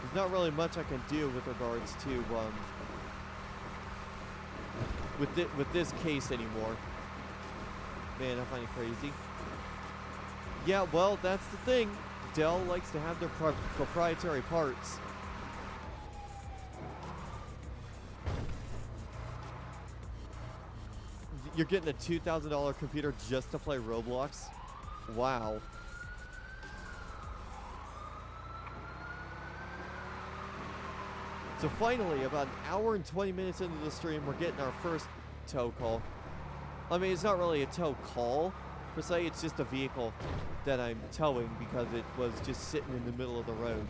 there's not really much I can do with regards to with this case anymore. Man, I find it crazy. Yeah, well, that's the thing. Dell likes to have their proprietary parts. You're getting a $2,000 computer just to play Roblox? Wow. So finally, about an hour and 20 minutes into the stream, we're getting our first tow call. I mean, it's not really a tow call, per se, it's just a vehicle that I'm towing because it was just sitting in the middle of the road.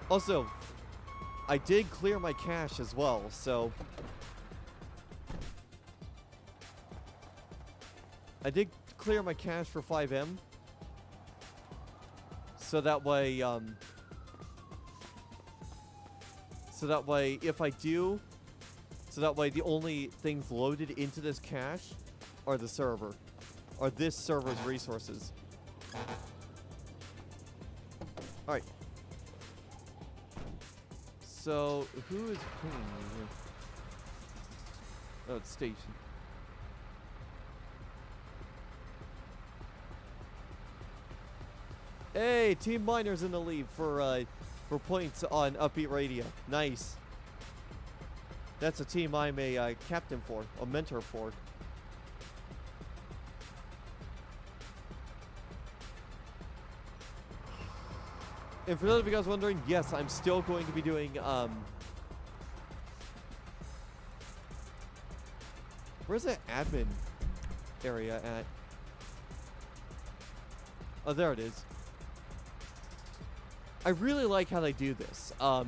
Also, I did clear my cache as well, so I did clear my cache for 5M. So that way, if I do, the only things loaded into this cache are the server, or this server's resources. Alright. So, who is pinging me here? Oh, it's Station. Hey, Team Miner's in the lead for points on Upbeat Radio. Nice. That's a team I'm a captain for, a mentor for. And for those of you guys wondering, yes, I'm still going to be doing, where's the admin area at? Oh, there it is. I really like how they do this. So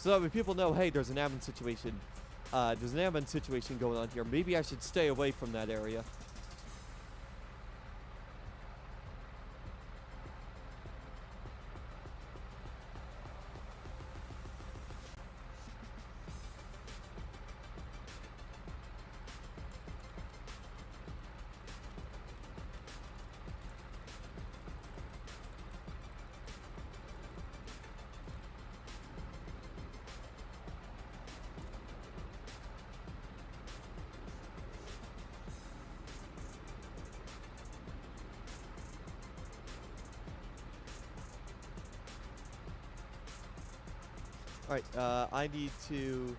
that way people know, hey, there's an admin situation. There's an admin situation going on here. Maybe I should stay away from that area. Alright, I need to...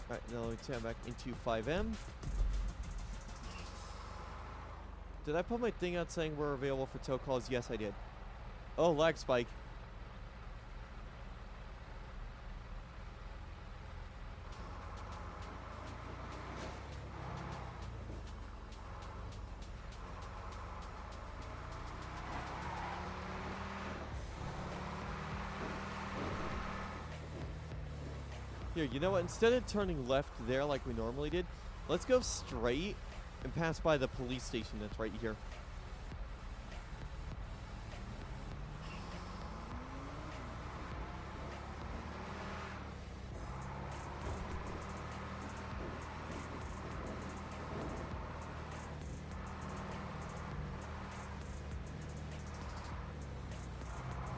Alright, now let me turn back into 5M. Did I put my thing out saying we're available for tow calls? Yes, I did. Oh, lag spike. Here, you know what? Instead of turning left there like we normally did, let's go straight and pass by the police station that's right here.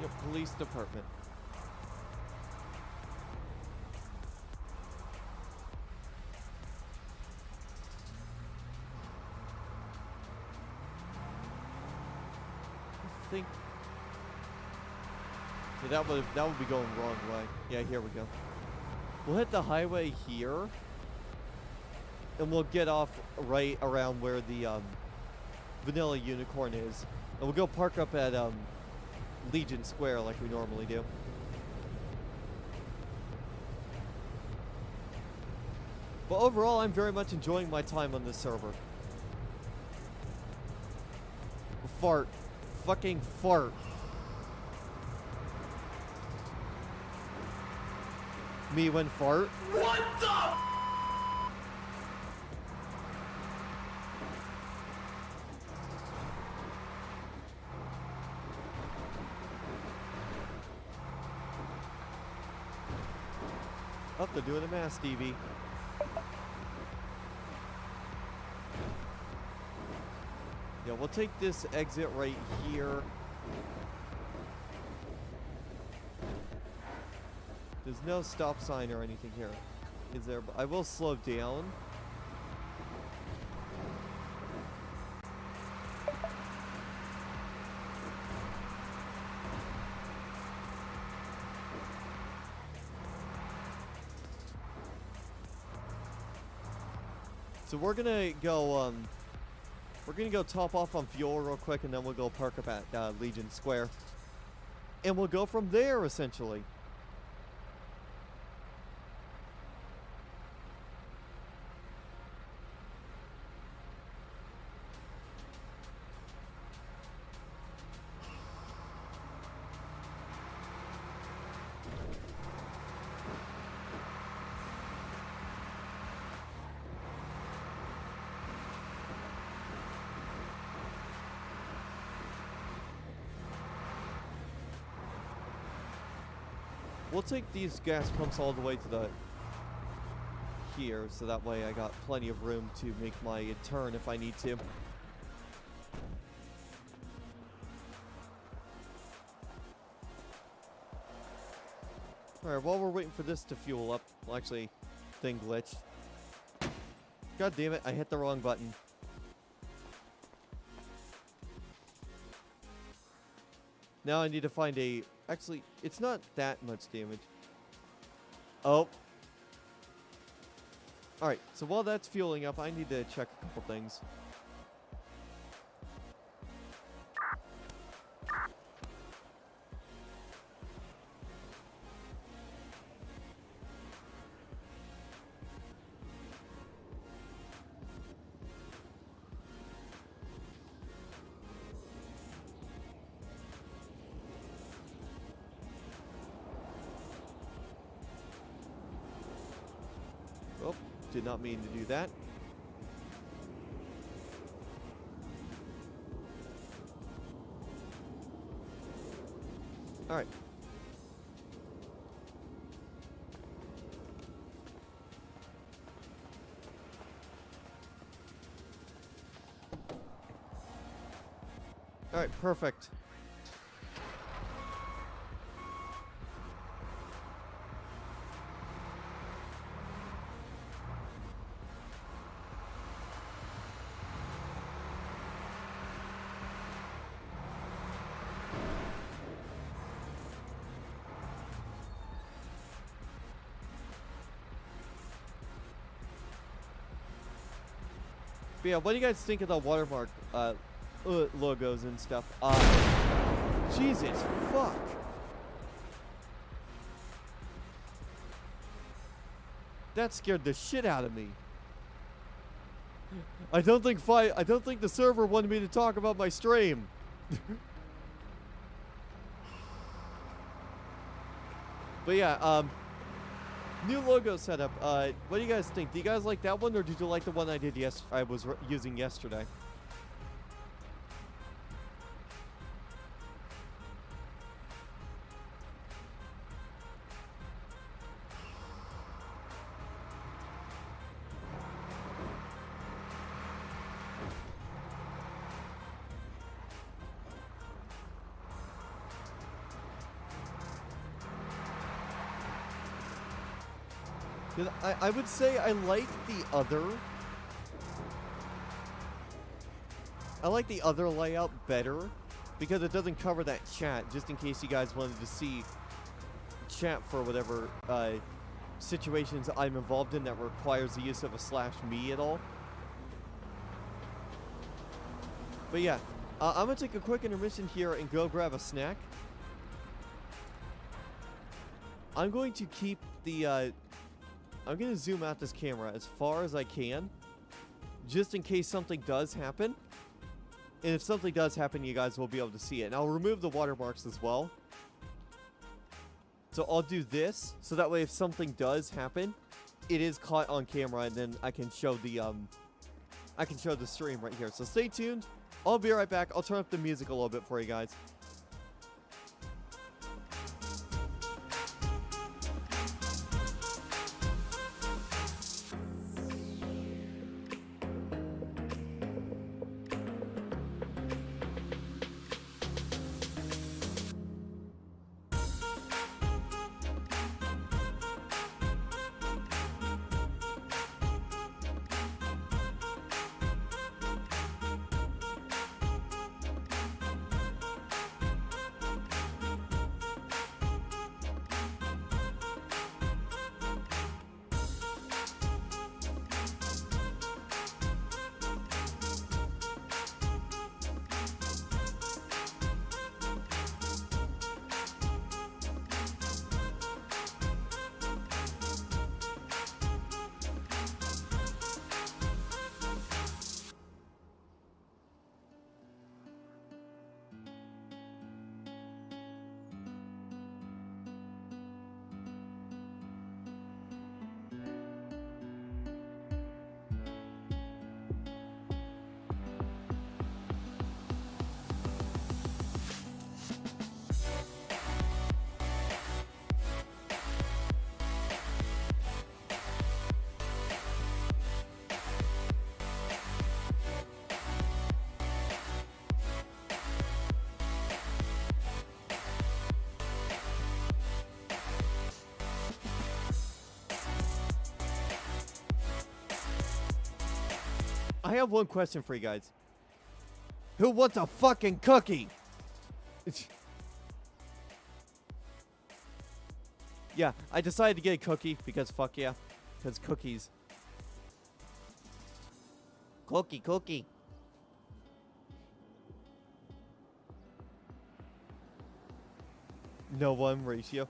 Yep, police department. Think so that would be going the wrong way. Yeah, here we go. We'll hit the highway here, and we'll get off right around where the Vanilla Unicorn is, and we'll go park up at Legion Square like we normally do. But overall, I'm very much enjoying my time on this server. Fart. Fucking fart. Me when fart? What the? Oh, they're doing a mass, Stevie. Yeah, we'll take this exit right here. There's no stop sign or anything here, is there? But I will slow down. So we're gonna go top off on fuel real quick, and then we'll go park up at Legion Square, and we'll go from there essentially. We'll take these gas pumps all the way to the here, so that way I got plenty of room to make my turn if I need to. Alright, while we're waiting for this to fuel up, well, actually, thing glitched. God damn it, I hit the wrong button. Now I need to find a... Actually, it's not that much damage. Oh. Alright, so while that's fueling up, I need to check a couple things. Oh, did not mean to do that. All right. All right, perfect. But yeah, what do you guys think of the watermark logos and stuff? Jesus, fuck. That scared the shit out of me. I don't think the server wanted me to talk about my stream. But yeah, new logo setup. What do you guys think? Do you guys like that one, or did you like the one I did I was using yesterday? I would say I like the other layout better, because it doesn't cover that chat, just in case you guys wanted to see chat for whatever situations I'm involved in that requires the use of a /me at all. But yeah, I'm gonna take a quick intermission here and go grab a snack. I'm going to keep the I'm going to zoom out this camera as far as I can, just in case something does happen. And if something does happen, you guys will be able to see it. And I'll remove the watermarks as well. So I'll do this, so that way if something does happen, it is caught on camera, and then I can show the stream right here. So stay tuned. I'll be right back. I'll turn up the music a little bit for you guys. I have one question for you guys. Who wants a fucking cookie? Yeah, I decided to get a cookie because fuck yeah. Because cookies. Cookie. No one ratio.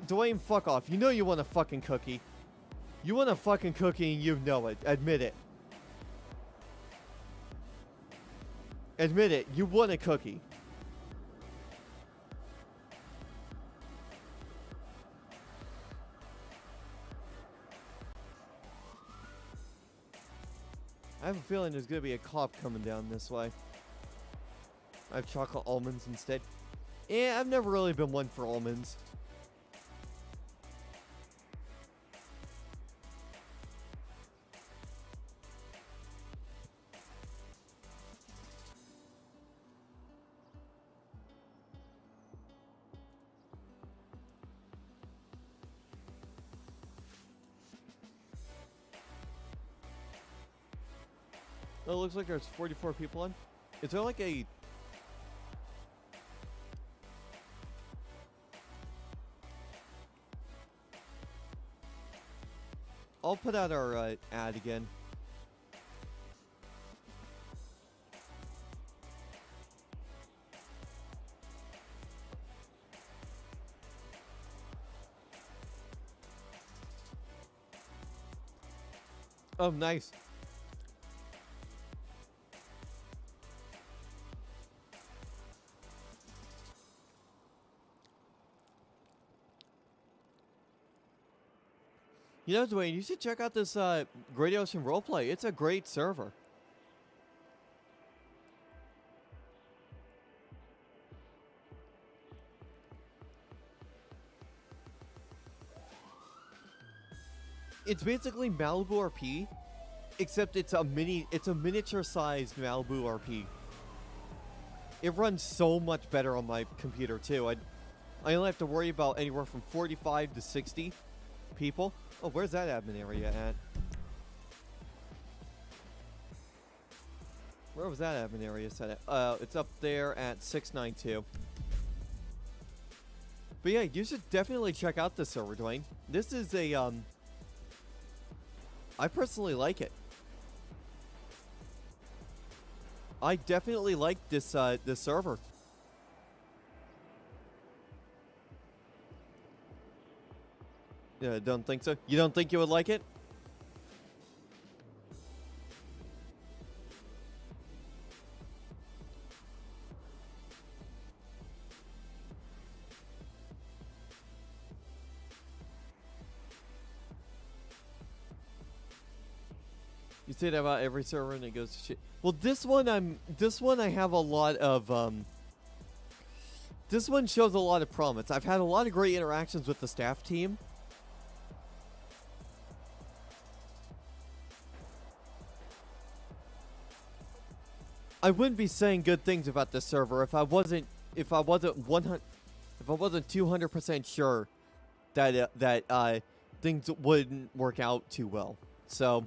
Dwayne, fuck off. You know you want a fucking cookie. You want a fucking cookie and you know it. Admit it. Admit it. You want a cookie. I have a feeling there's going to be a cop coming down this way. I have chocolate almonds instead. Yeah, I've never really been one for almonds. Oh, it looks like there's 44 people on. Is there like a... I'll put out our ad again. Oh, nice. You know, Dwayne, you should check out this Great Ocean Roleplay. It's a great server. It's basically Malibu RP, except it's a miniature-sized Malibu RP. It runs so much better on my computer too. I only have to worry about anywhere from 45 to 60 people. Oh, where's that admin area at? Where was that admin area set at? It's up there at 692. But yeah, you should definitely check out this server, Dwayne. This is a, I personally like it. I definitely like this, this server. Don't think so? You don't think you would like it? You say that about every server and it goes to shit. Well, this one I have a lot of this one shows a lot of promise. I've had a lot of great interactions with the staff team. I wouldn't be saying good things about this server if I wasn't 200% sure that things wouldn't work out too well. So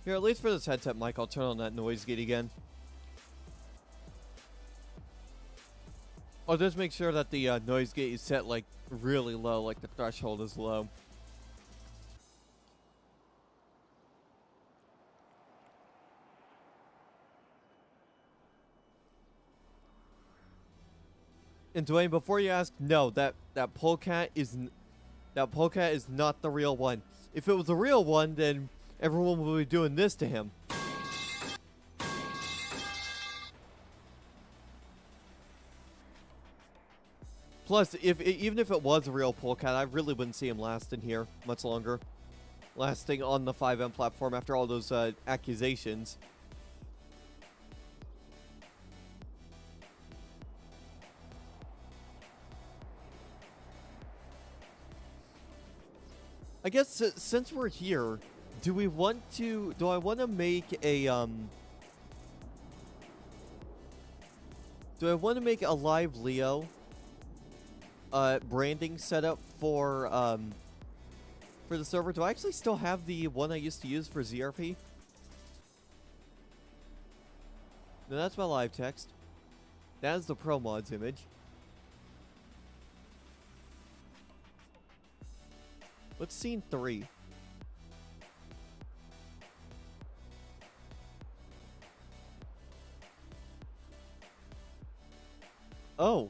here, at least for this headset mic, I'll turn on that noise gate again. I'll just make sure that the noise gate is set like really low, like the threshold is low. And Dwayne, before you ask, no, that polecat is not the real one. If it was the real one, then everyone will be doing this to him. Plus, even if it was a real polecat, I really wouldn't see him lasting here much longer. Lasting on the 5M platform after all those accusations. I guess since we're here, do I want to make a do I want to make a live Leo branding setup for the server? Do I actually still have the one I used to use for ZRP? No, that's my live text. That is the Pro Mods image. What's scene 3? Oh.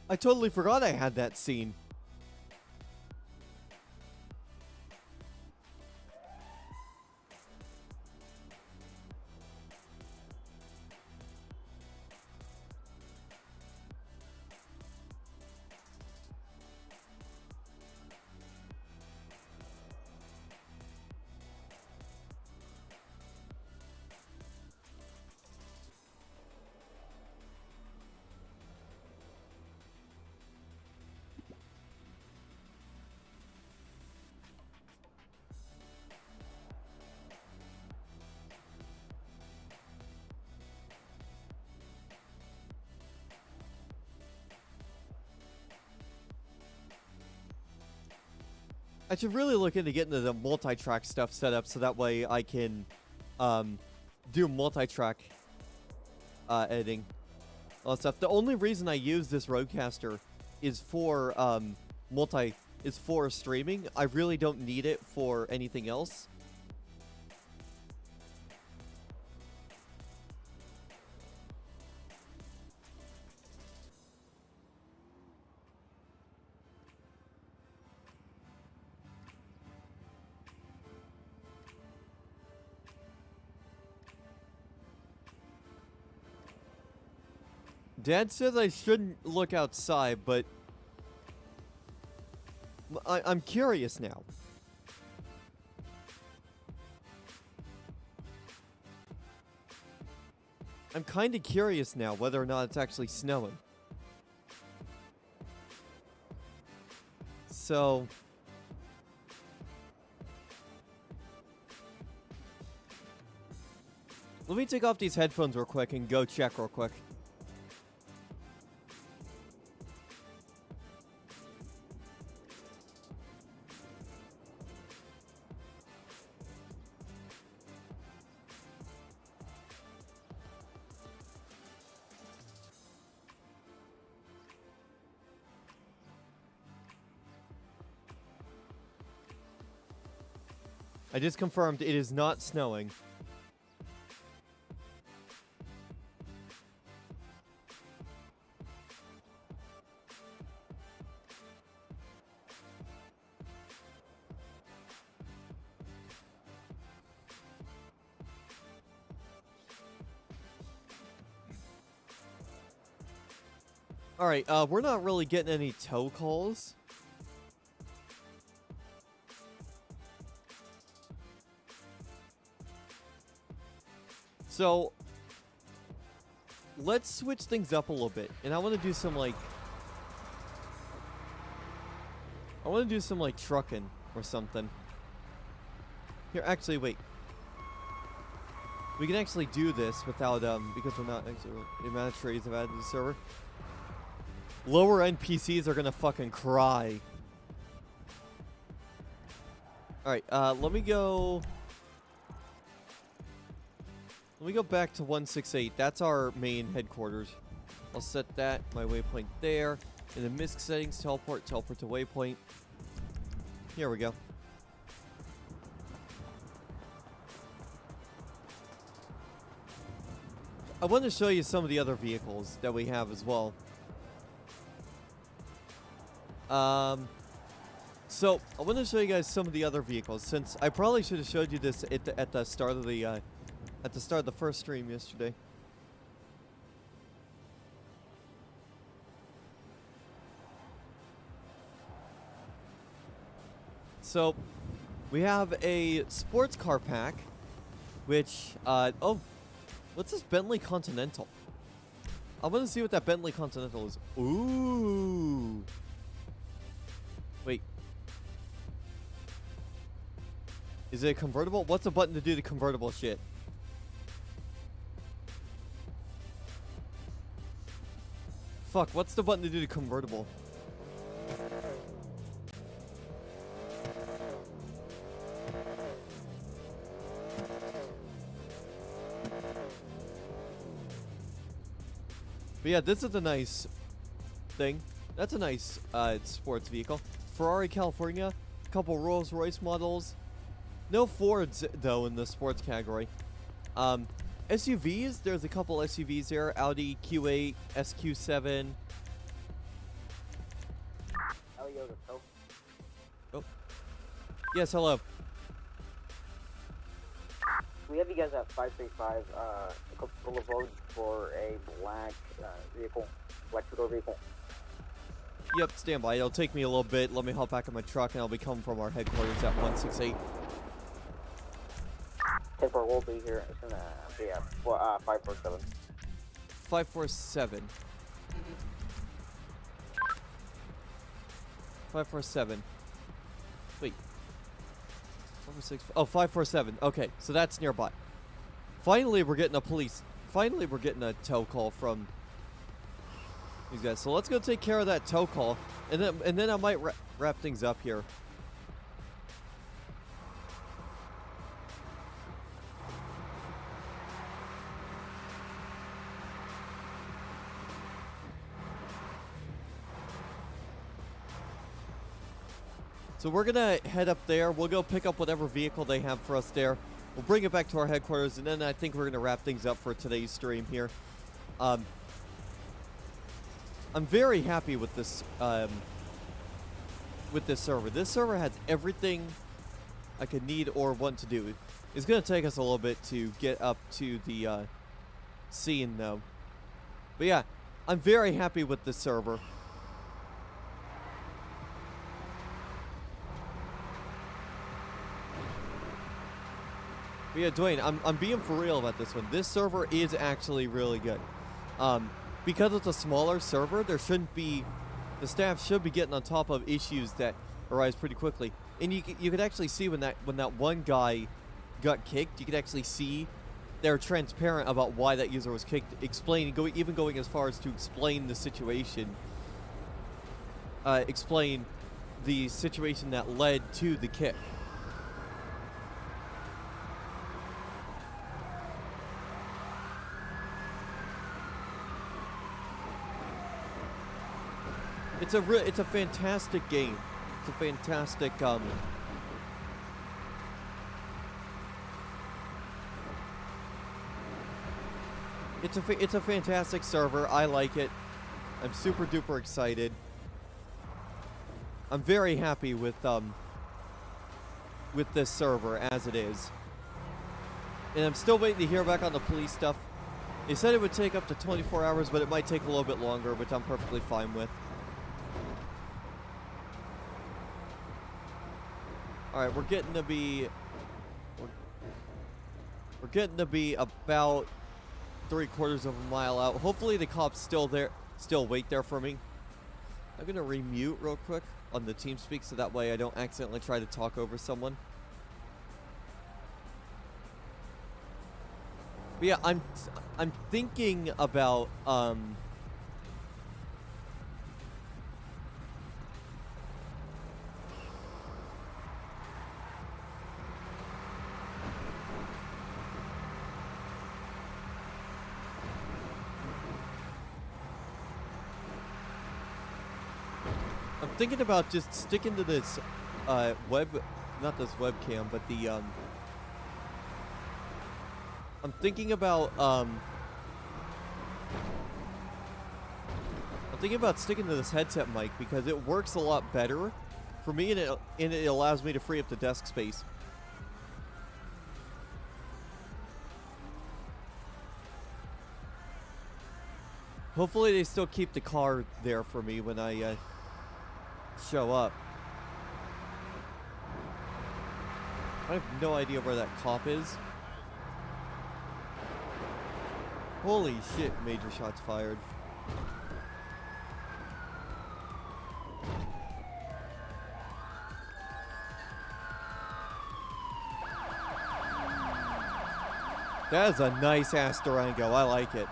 I totally forgot I had that scene. I should really look into getting the multi-track stuff set up so that way I can do multi-track editing. All that stuff. The only reason I use this Rodecaster is for streaming. I really don't need it for anything else. Dad says I shouldn't look outside, but I'm curious now. I'm kind of curious now whether or not it's actually snowing. So let me take off these headphones real quick and go check real quick. I just confirmed it is not snowing. Alright, we're not really getting any tow calls. So, let's switch things up a little bit. And I want to do some, like... trucking or something. Here, actually, wait. We can actually do this without, because we're not actually... The amount of trades I've added to the server. Lower end PCs are gonna fucking cry. Alright, let me go... Let me go back to 168. That's our main headquarters. I'll set that, my waypoint there. In the MISC settings, teleport to waypoint. Here we go. I want to show you some of the other vehicles that we have as well. So I want to show you guys some of the other vehicles, since I probably should have showed you this at the start of the first stream yesterday. So we have a sports car pack, which oh, what's this Bentley Continental? I want to see what that Bentley Continental is. Ooh. Wait. Is it a convertible? What's the button to do the convertible shit? Fuck, what's the button to do the convertible? But yeah, this is a nice thing. That's a nice sports vehicle. Ferrari California, a couple Rolls Royce models. No Fords though in the sports category. SUVs, there's a couple SUVs there. Audi Q8, SQ7. Oh. Yes, hello. We have you guys at 535 Boulevard for a black vehicle, black two-door vehicle. Yep, stand by. It'll take me a little bit. Let me hop back in my truck and I'll be coming from our headquarters at 168. 10-4 will be here. It's gonna be at 547. 547. 547. Wait. 546. Oh, 547. Okay, so that's nearby. Finally, we're getting a tow call from these guys. So let's go take care of that tow call, and then I might wrap things up here. So we're gonna head up there. We'll go pick up whatever vehicle they have for us there. We'll bring it back to our headquarters, and then I think we're gonna wrap things up for today's stream here. I'm very happy with this server. This server has everything I could need or want to do. It's gonna take us a little bit to get up to the scene though. But yeah, I'm very happy with this server. But yeah, Dwayne, I'm being for real about this one. This server is actually really good. Because it's a smaller server, the staff should be getting on top of issues that arise pretty quickly. And you could actually see when that one guy got kicked, you could actually see they're transparent about why that user was kicked, even going as far as to explain the situation, explain the situation that led to the kick. It's a fantastic game. It's a fantastic it's a fantastic server. I like it. I'm super duper excited. I'm very happy with this server as it is. And I'm still waiting to hear back on the police stuff. They said it would take up to 24 hours, but it might take a little bit longer, which I'm perfectly fine with. Alright, we're getting to be about 3/4 of a mile out. Hopefully the cops still wait there for me. I'm gonna remute real quick on the TeamSpeak so that way I don't accidentally try to talk over someone. But yeah, I'm thinking about thinking about just sticking to this not this webcam, but the I'm thinking about sticking to this headset mic because it works a lot better for me, and it allows me to free up the desk space. Hopefully they still keep the car there for me when I show up. I have no idea where that cop is. Holy shit, major shots fired. That is a nice ass Durango. I like it.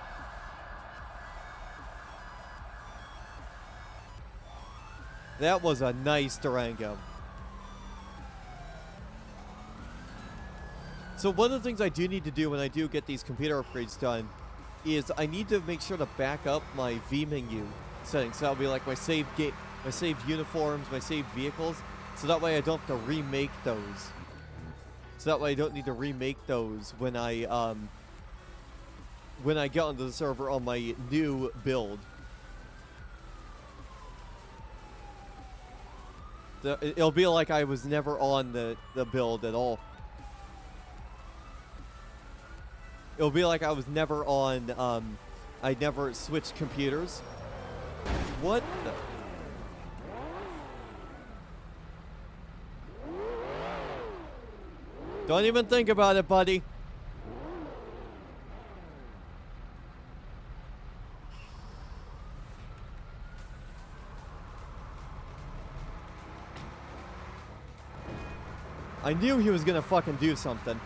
That was a nice Durango. So one of the things I do need to do when I do get these computer upgrades done is I need to make sure to back up my V menu settings. So that'll be like my saved game, my saved uniforms, my saved vehicles. So that way I don't have to remake those. So that way I don't need to remake those when I get onto the server on my new build. It'll be like I was never on the build at all. It'll be like I was never on, I never switched computers. What the? Don't even think about it, buddy. I knew he was gonna fucking do something.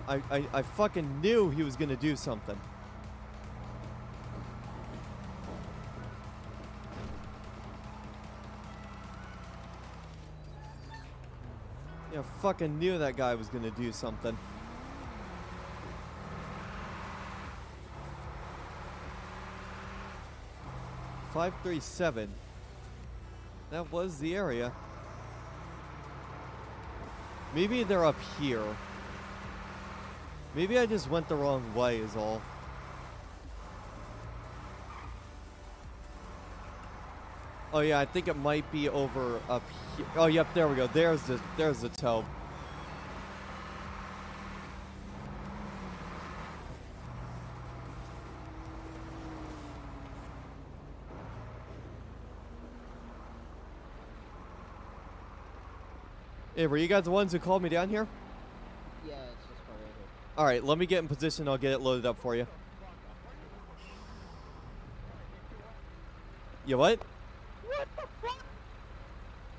I fucking knew he was gonna do something. Yeah, fucking knew that guy was gonna do something. .537. That was the area. Maybe they're up here. Maybe I just went the wrong way is all. Oh yeah, I think it might be over up here. Oh yep, there we go. There's the tow. Hey, were you guys the ones who called me down here? Yeah, it's just right here. All right, let me get in position. I'll get it loaded up for you. You what? What the fuck?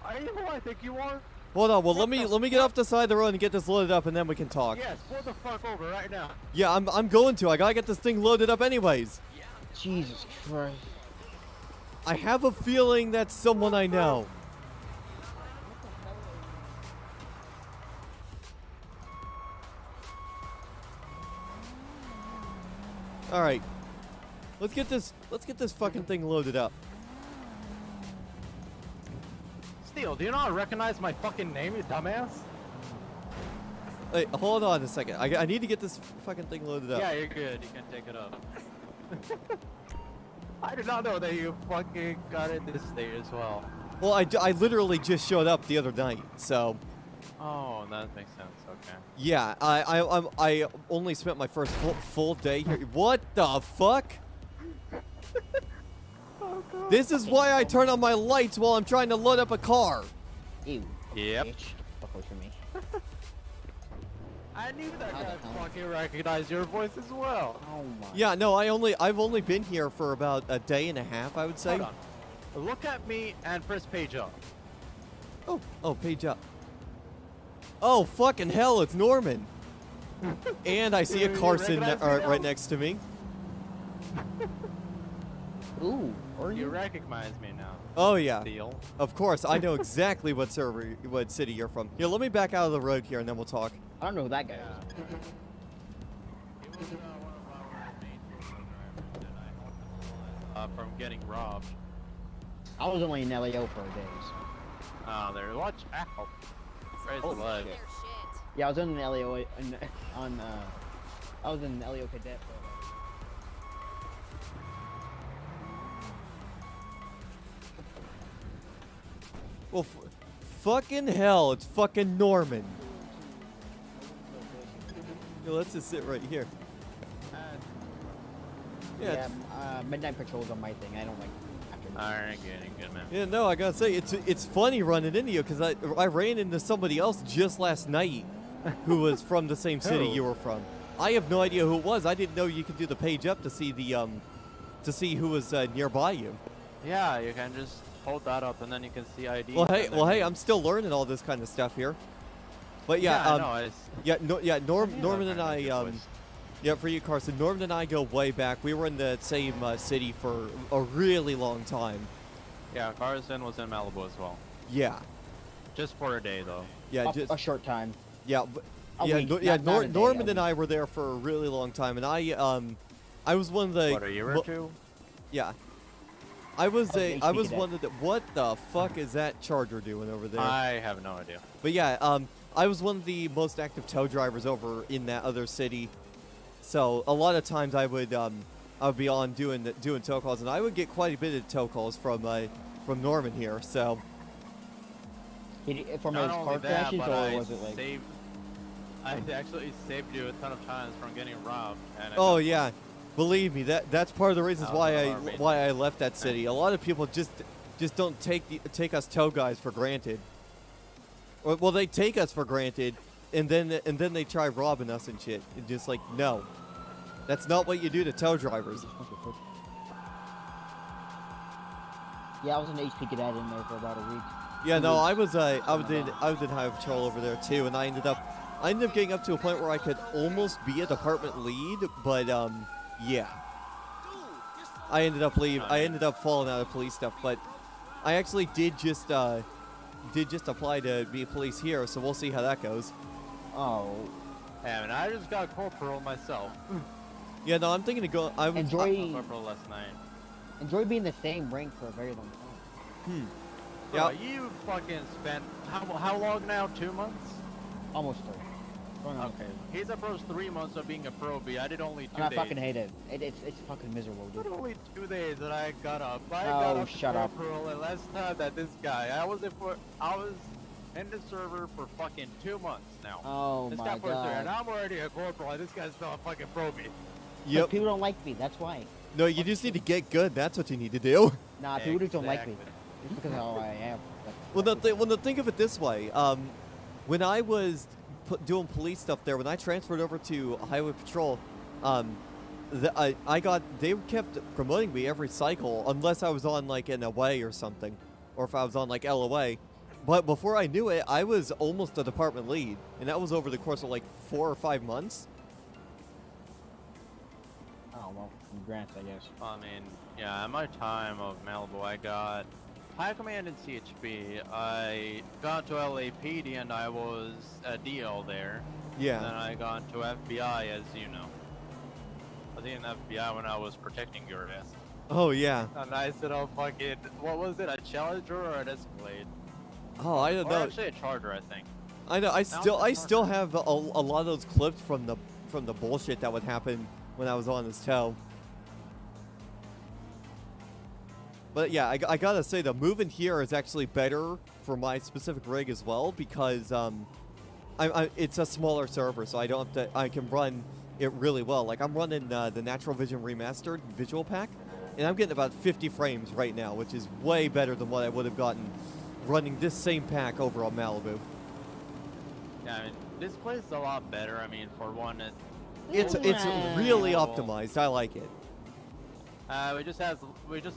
Are you who I think you are? Hold on. Well, let me get off the side of the road and get this loaded up, and then we can talk. Yes, pull the fuck over right now. Yeah, I'm going to. I gotta get this thing loaded up anyways. Jesus Christ. I have a feeling that's someone I know. All right. Let's get this fucking thing loaded up. Steel, do you not recognize my fucking name, you dumbass? Hey, hold on a second. I need to get this fucking thing loaded up. Yeah, you're good. You can take it up. I did not know that you fucking got in this state as well. Well, I literally just showed up the other night, so. Oh, that makes sense. Okay. Yeah, I only spent my first full day here. What the fuck? Oh, God. This is why I turn on my lights while I'm trying to load up a car. Ew. Yep. Bitch. Fuck away from me. I knew that How the guy hell? fucking recognized your voice as well. Oh my. Yeah, no, I've only been here for about a day and a half, I would say. Hold on. Look at me and press page up. Oh, page up. Oh, fucking hell, it's Norman. And I see a You Carson recognize me now? right next to me. Ooh. Or You you? recognize me now. Oh yeah, Steel. of course. I know exactly what city you're from. Here, let me back out of the road here, and then we'll talk. I don't know who that guy Yeah. is. He was one of our main drivers that I helped from getting robbed. I was only in LAO for a day, so. There. Watch out. Praise the Oh, Lord. shit. Yeah, I was in the LAO I was in the LAO cadet for Well, fucking hell, it's fucking Norman. Yo, let's just sit right here. Yeah, yeah, midnight patrols are my thing. I don't like afternoon. Alright, good man. yeah, no, I gotta say, it's funny running into you, because I ran into somebody else just last night who was from the same city Who? you were from. I have no idea who it was. I didn't know you could do the page up to see the, to see who was nearby you. Yeah, you can just hold that up, and then you can see ID. Well, hey, I'm still learning all this kind of stuff here. But yeah, I know. Norman and I, yeah, for you, Carson, Norman and I go way back. We were in the same city for a really long time. Yeah, Carson was in Malibu as well. Yeah. Just for a day, though. Yeah, A short time. Yeah, A yeah, week, yeah. not a day, Norman a and I were there for a really long time, and I was one of the. What, a year or two? Yeah. I was Okay, one of the. What the fuck is that Charger doing over there? I have no idea. But yeah, I was one of the most active tow drivers over in that other city, so a lot of times I would be on doing tow calls, and I would get quite a bit of tow calls from Norman here. So. From Not his only car that, crashes, but or was it like? I actually saved you a ton of times from getting robbed. And Oh yeah, believe me, that's part of the reasons Oh, why I left that city. A lot of people just don't take us tow guys for granted. Well, they take us for granted, and then they try robbing us and shit. And just like, no, that's not what you do to tow drivers. Yeah, I was an HP cadet in there for about a week. Yeah, no, I was in highway patrol over there too, and I ended up getting up to a point where I could almost be a department lead, but yeah, I ended up falling out of police stuff, but I actually did just apply to be a police here, so we'll see how that goes. Oh. Yeah, and I just got corporal myself. Yeah, no, I'm thinking to go. Enjoy Corporal last night. being the same rank for a very long time. Bro, Yeah. you fucking spent how long now? 2 months? Almost 3. Going on Okay. He's approached 3 months of being a pro B. I did only 2 I days. fucking hate it. It's fucking miserable, dude. Literally 2 days that I got up. Oh, shut up. Corporal, and last time that this guy, I was in the server for fucking 2 months now. Oh this my guy first there, and god. I'm already a corporal, and this guy's still a fucking pro B. But Yep. people don't like me. That's why. No, you just need to get good. That's what you need to do. Nah, people just don't like me. Exactly. Just because of how I am. Well, think of it this way. When I was doing police stuff there, when I transferred over to highway patrol, they kept promoting me every cycle, unless I was on like an away or something, or if I was on like LOA. But before I knew it, I was almost a department lead, and that was over the course of like 4 or 5 months. Oh well, congrats, I guess. I mean, yeah, at my time of Malibu, I got High Command in CHP. I got to LAPD, and I was a DL there. Yeah. And then I got into FBI, as you know. I was in FBI when I was protecting your ass. Oh yeah. And I said, oh fucking, what was it, a Challenger or an Escalade? Oh, I don't Or know. actually a Charger, I think. I know. I it's still have a lot of those clips from the bullshit that would happen when I was on his tow. But yeah, I gotta say the moving here is actually better for my specific rig as well, because it's a smaller server, so I can run it really well. Like I'm running the NaturalVision remastered visual pack, and I'm getting about 50 frames right now, which is way better than what I would have gotten running this same pack over on Malibu. Yeah, I mean, this place is a lot better. I mean, for one, It's really optimized. I like it. we just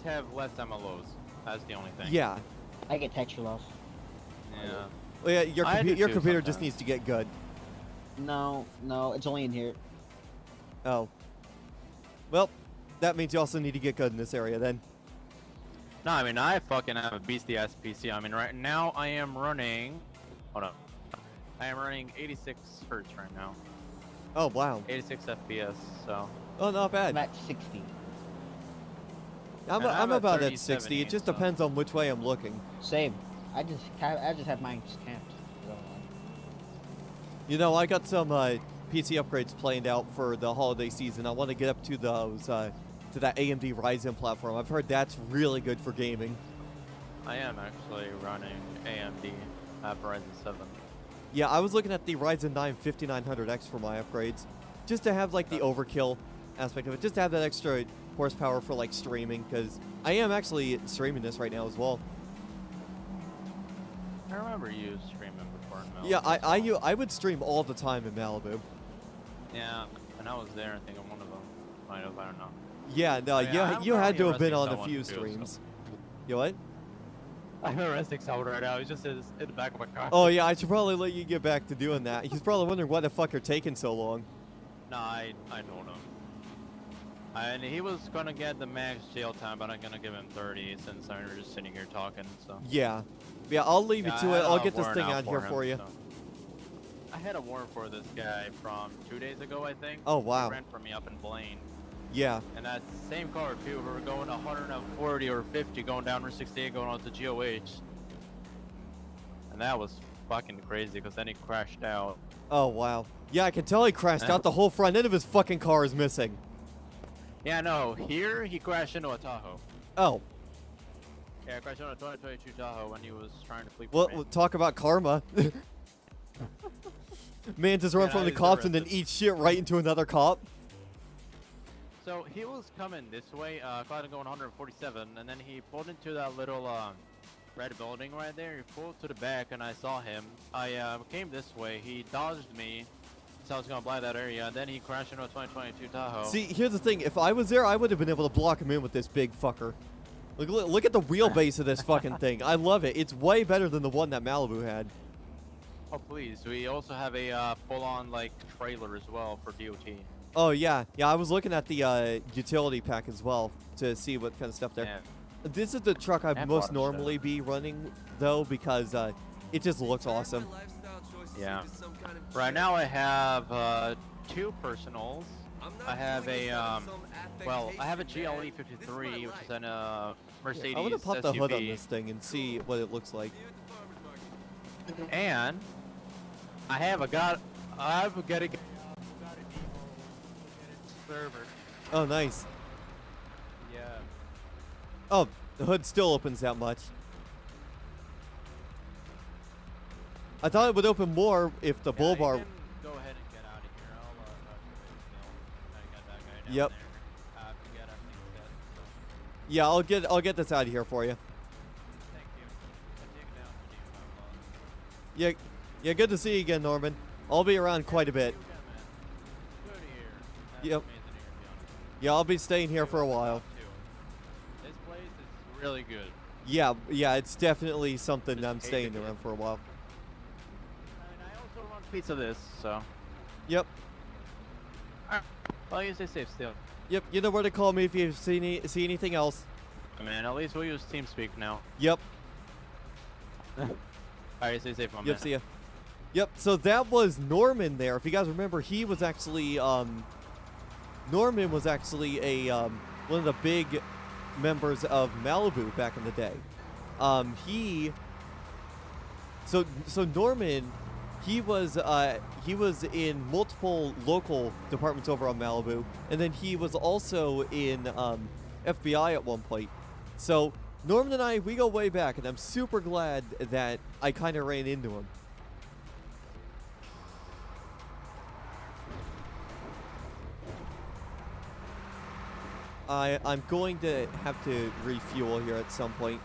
have less MLOs. That's the only thing. Yeah. I get texture loss. Yeah. Well, yeah, your I do your too computer just sometimes. needs to get good. No, it's only in here. Oh. Well, that means you also need to get good in this area then. No, I mean, I fucking have a beastie ass PC. I mean, right now I am running. Hold on. I am running 86 hertz right now. Oh wow. 86 FPS. So. Oh, not I'm bad. at 60. I'm I'm at about at 30, 60. 70, It just so. depends on which way I'm looking. Same. I just have mine camped. You know, I got some PC upgrades planned out for the holiday season. I want to get up to those to that AMD Ryzen platform. I've heard that's really good for gaming. I am actually running AMD Ryzen 7. Yeah, I was looking at the Ryzen 9 5900X for my upgrades, just to have like the overkill aspect of it, just to have that extra horsepower for like streaming, because I am actually streaming this right now as well. I remember you streaming before in Malibu. Yeah, I would stream all the time in Malibu. Yeah, and I was there. I think on one of them. Might have. I don't know. Yeah, no, Oh, yeah, I'm you had to have been currently on a rusting few someone too, streams. so. You what? I'm arresting someone right now. He's just in the back of my car. Oh yeah, I should probably let you get back to doing that. He's probably wondering why the fuck you're taking so long. Nah, I know him. And he was gonna get the max jail time, but I'm gonna give him 30 since I'm just sitting here talking. So. Yeah. Yeah, I'll leave you Yeah, to I it. had I'll a get this warrant thing out here him, for you. so. I had a warrant for this guy from 2 days ago, I think. Oh, wow. He ran from me up in Blaine. Yeah. And that same car, people who were going 140 or 50 going down Route 68 going on to GOH. And that was fucking crazy because then he crashed out. Oh, wow. Yeah, I can tell he crashed out. The whole front end of his fucking car is missing. Yeah, no. Here, he crashed into a Tahoe. Oh. Yeah, crashed into a 2022 Tahoe when he was trying to flee from Well, me. we'll talk about karma. Man just run Yeah, from the he's cops and then arrested. eats shit right into another cop. So he was coming this way, caught him going 147, and then he pulled into that little red building right there. He pulled to the back, and I saw him. I came this way. He dodged me, so I was gonna blind that area. And then he crashed into a 2022 Tahoe. See, here's the thing. If I was there, I would have been able to block him in with this big fucker. Look at the wheelbase of this fucking thing. I love it. It's way better than the one that Malibu had. Oh please, we also have a full-on like trailer as well for DOT. Oh, yeah. Yeah, I was looking at the utility pack as well to see what kind of stuff there. Yeah. This is the truck I'd And most water normally stuff. be running, though, because it just looks awesome. Yeah. Right now I have 2 personals. I have a well, I have a GLE 53, which is a Mercedes I want to pop the hood on SUV. this thing and see what it looks like. And I have a got a server. Oh, nice. Yeah. Oh, the hood still opens that much. I thought it would open more if the bull bar... You can go ahead and get out of here. I'll get that guy down Yep. there. To get everything set, so. Yeah, I'll get this out of here for you. Thank you. I dig down for you, Yeah, good to see you again, Norman. I'll be around quite a bit. Good to hear. That's Yep. amazing to hear, to be honest. Yeah, I'll be staying here for a while. This place is really good. Yeah, it's definitely something Just I'm hate staying it. around for a while. And I also run pizza this, so. Yep, Well, you stay safe still. yep. You know where to call me if you see anything else. I mean, at least we use TeamSpeak now. Yep, Alright, stay safe, my man. yep. See ya. Yep. So that was Norman there. If you guys remember, he was actually Norman was actually a one of the big members of Malibu back in the day. So Norman, he was in multiple local departments over on Malibu, and then he was also in FBI at one point. So Norman and I, we go way back, and I'm super glad that I kind of ran into him. I'm going to have to refuel here at some point.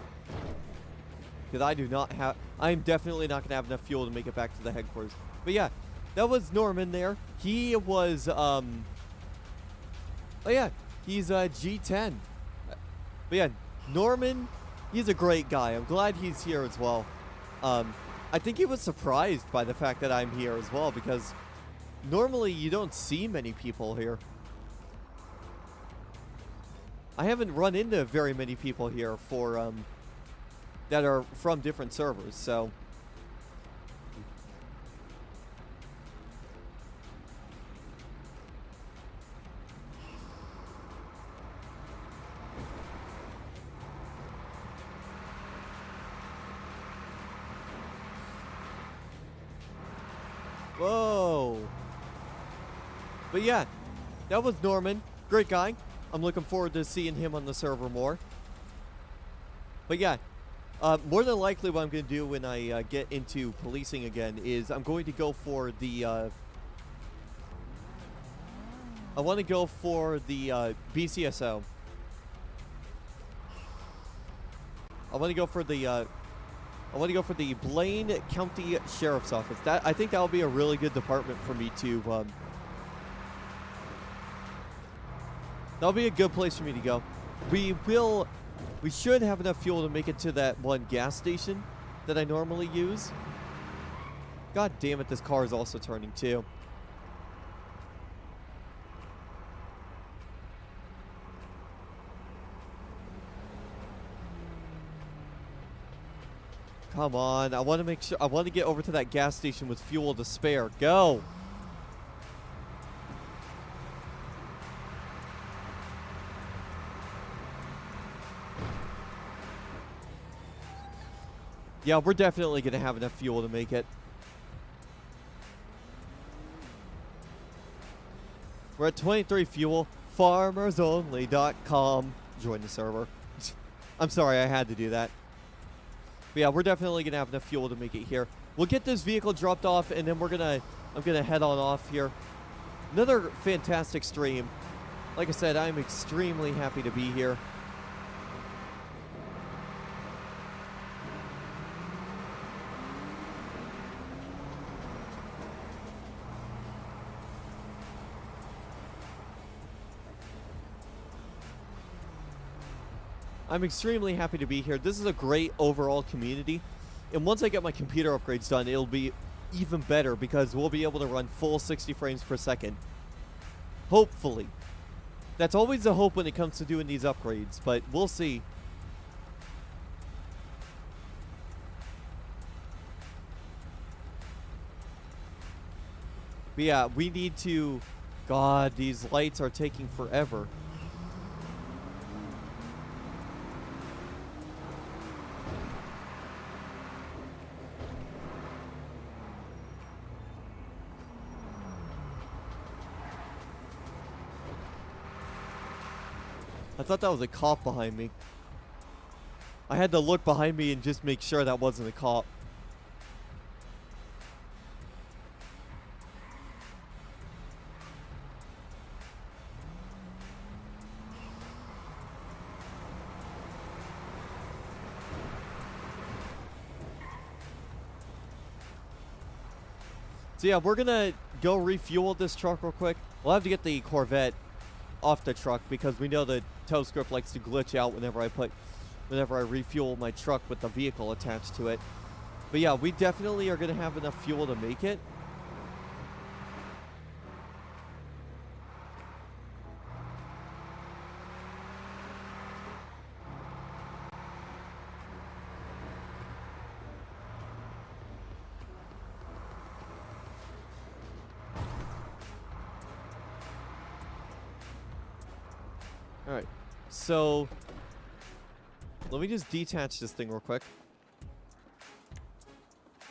Because I do not have... I'm definitely not going to have enough fuel to make it back to the headquarters. But yeah, that was Norman there. He was, oh yeah, he's G10. But yeah, Norman, he's a great guy. I'm glad he's here as well. I think he was surprised by the fact that I'm here as well, because normally you don't see many people here. I haven't run into very many people here for that are from different servers, so whoa. But yeah, that was Norman. Great guy. I'm looking forward to seeing him on the server more. But yeah, more than likely what I'm going to do when I get into policing again is I'm going to go for the... I want to go for the BCSO. I want to go for the Blaine County Sheriff's Office. I think that will be a really good department for me to that'll be a good place for me to go. We will We should have enough fuel to make it to that one gas station that I normally use. God damn it, this car is also turning too. Come on, I want to make sure, I want to get over to that gas station with fuel to spare. Go! Yeah, we're definitely going to have enough fuel to make it. We're at 23 fuel. FarmersOnly.com. Join the server. I'm sorry, I had to do that. But yeah, we're definitely going to have enough fuel to make it here. We'll get this vehicle dropped off, and then I'm going to head on off here. Another fantastic stream. Like I said, I'm extremely happy to be here. I'm extremely happy to be here. This is a great overall community. And once I get my computer upgrades done, it'll be even better because we'll be able to run full 60 frames per second. Hopefully. That's always the hope when it comes to doing these upgrades, but we'll see. But yeah, we need to... God, these lights are taking forever. I thought that was a cop behind me. I had to look behind me and just make sure that wasn't a cop. So yeah, we're gonna go refuel this truck real quick. We'll have to get the Corvette off the truck because we know the tow script likes to glitch out whenever I refuel my truck with the vehicle attached to it. But yeah, we definitely are going to have enough fuel to make it. Alright, so let me just detach this thing real quick.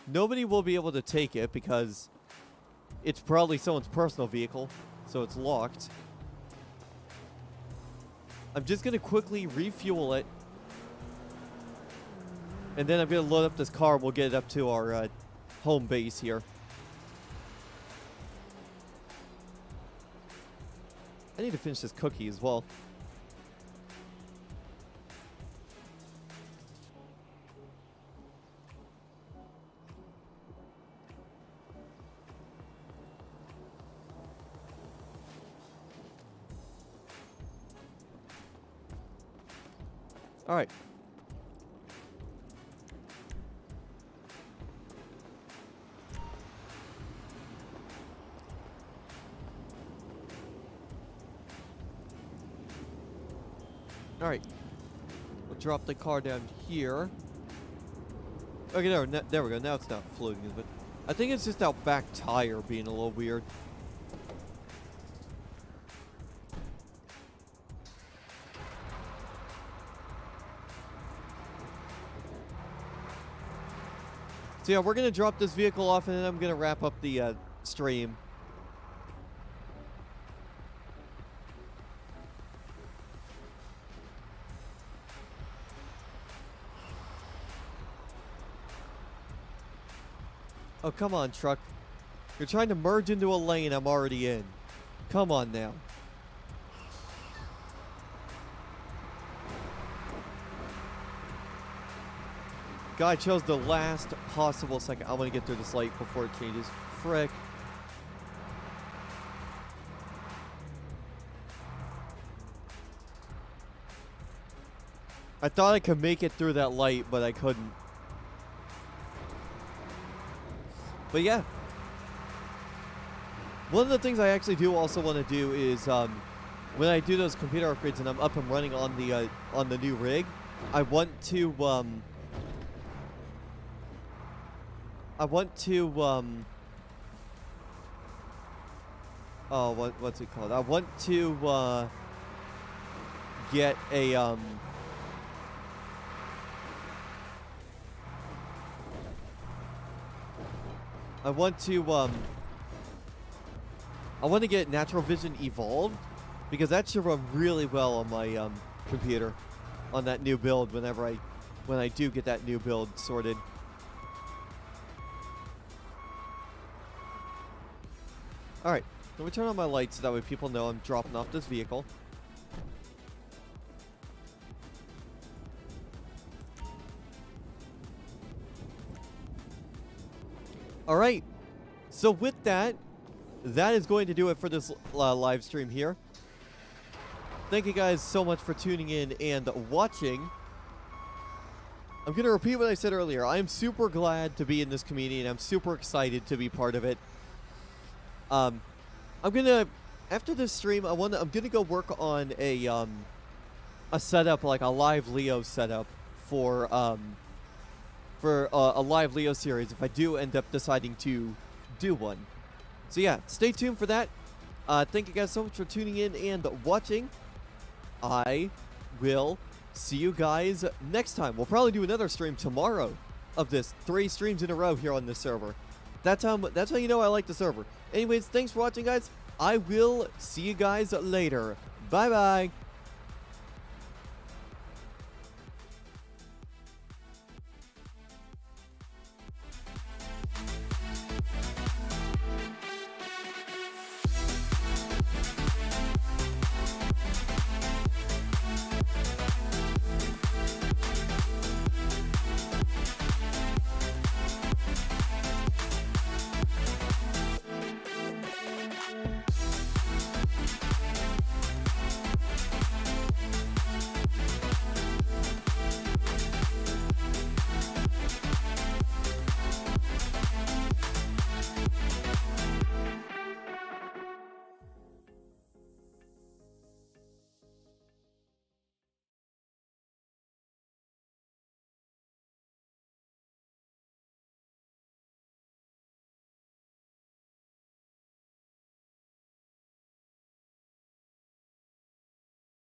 Nobody will be able to take it because it's probably someone's personal vehicle, so it's locked. I'm just going to quickly refuel it, and then I'm going to load up this car and we'll get it up to our home base here. I need to finish this cookie as well. All right. All right. We'll drop the car down here. Okay, there we go. Now it's not floating, is it? I think it's just that back tire being a little weird. So yeah, we're going to drop this vehicle off and then I'm going to wrap up the stream. Oh, come on, truck. You're trying to merge into a lane I'm already in. Come on now. Guy chose the last possible second. I want to get through this light before it changes. Frick. I thought I could make it through that light, but I couldn't. But yeah. One of the things I actually do also want to do is when I do those computer upgrades and I'm up and running on the new rig, I want to oh, what's it called? I want to get a I want to get NaturalVision evolved because that should run really well on my computer on that new build when I do get that new build sorted. All right, let me turn on my lights so that way people know I'm dropping off this vehicle. All right, so with that, that is going to do it for this live stream here. Thank you guys so much for tuning in and watching. I'm going to repeat what I said earlier. I am super glad to be in this community, and I'm super excited to be part of it. I'm going to, after this stream, I'm going to go work on a setup, like a live Leo setup for a live Leo series if I do end up deciding to do one. So yeah, stay tuned for that. Thank you guys so much for tuning in and watching. I will see you guys next time. We'll probably do another stream tomorrow of this. 3 streams in a row here on this server. That's how you know I like the server. Anyways, thanks for watching, guys. I will see you guys later. Bye-bye.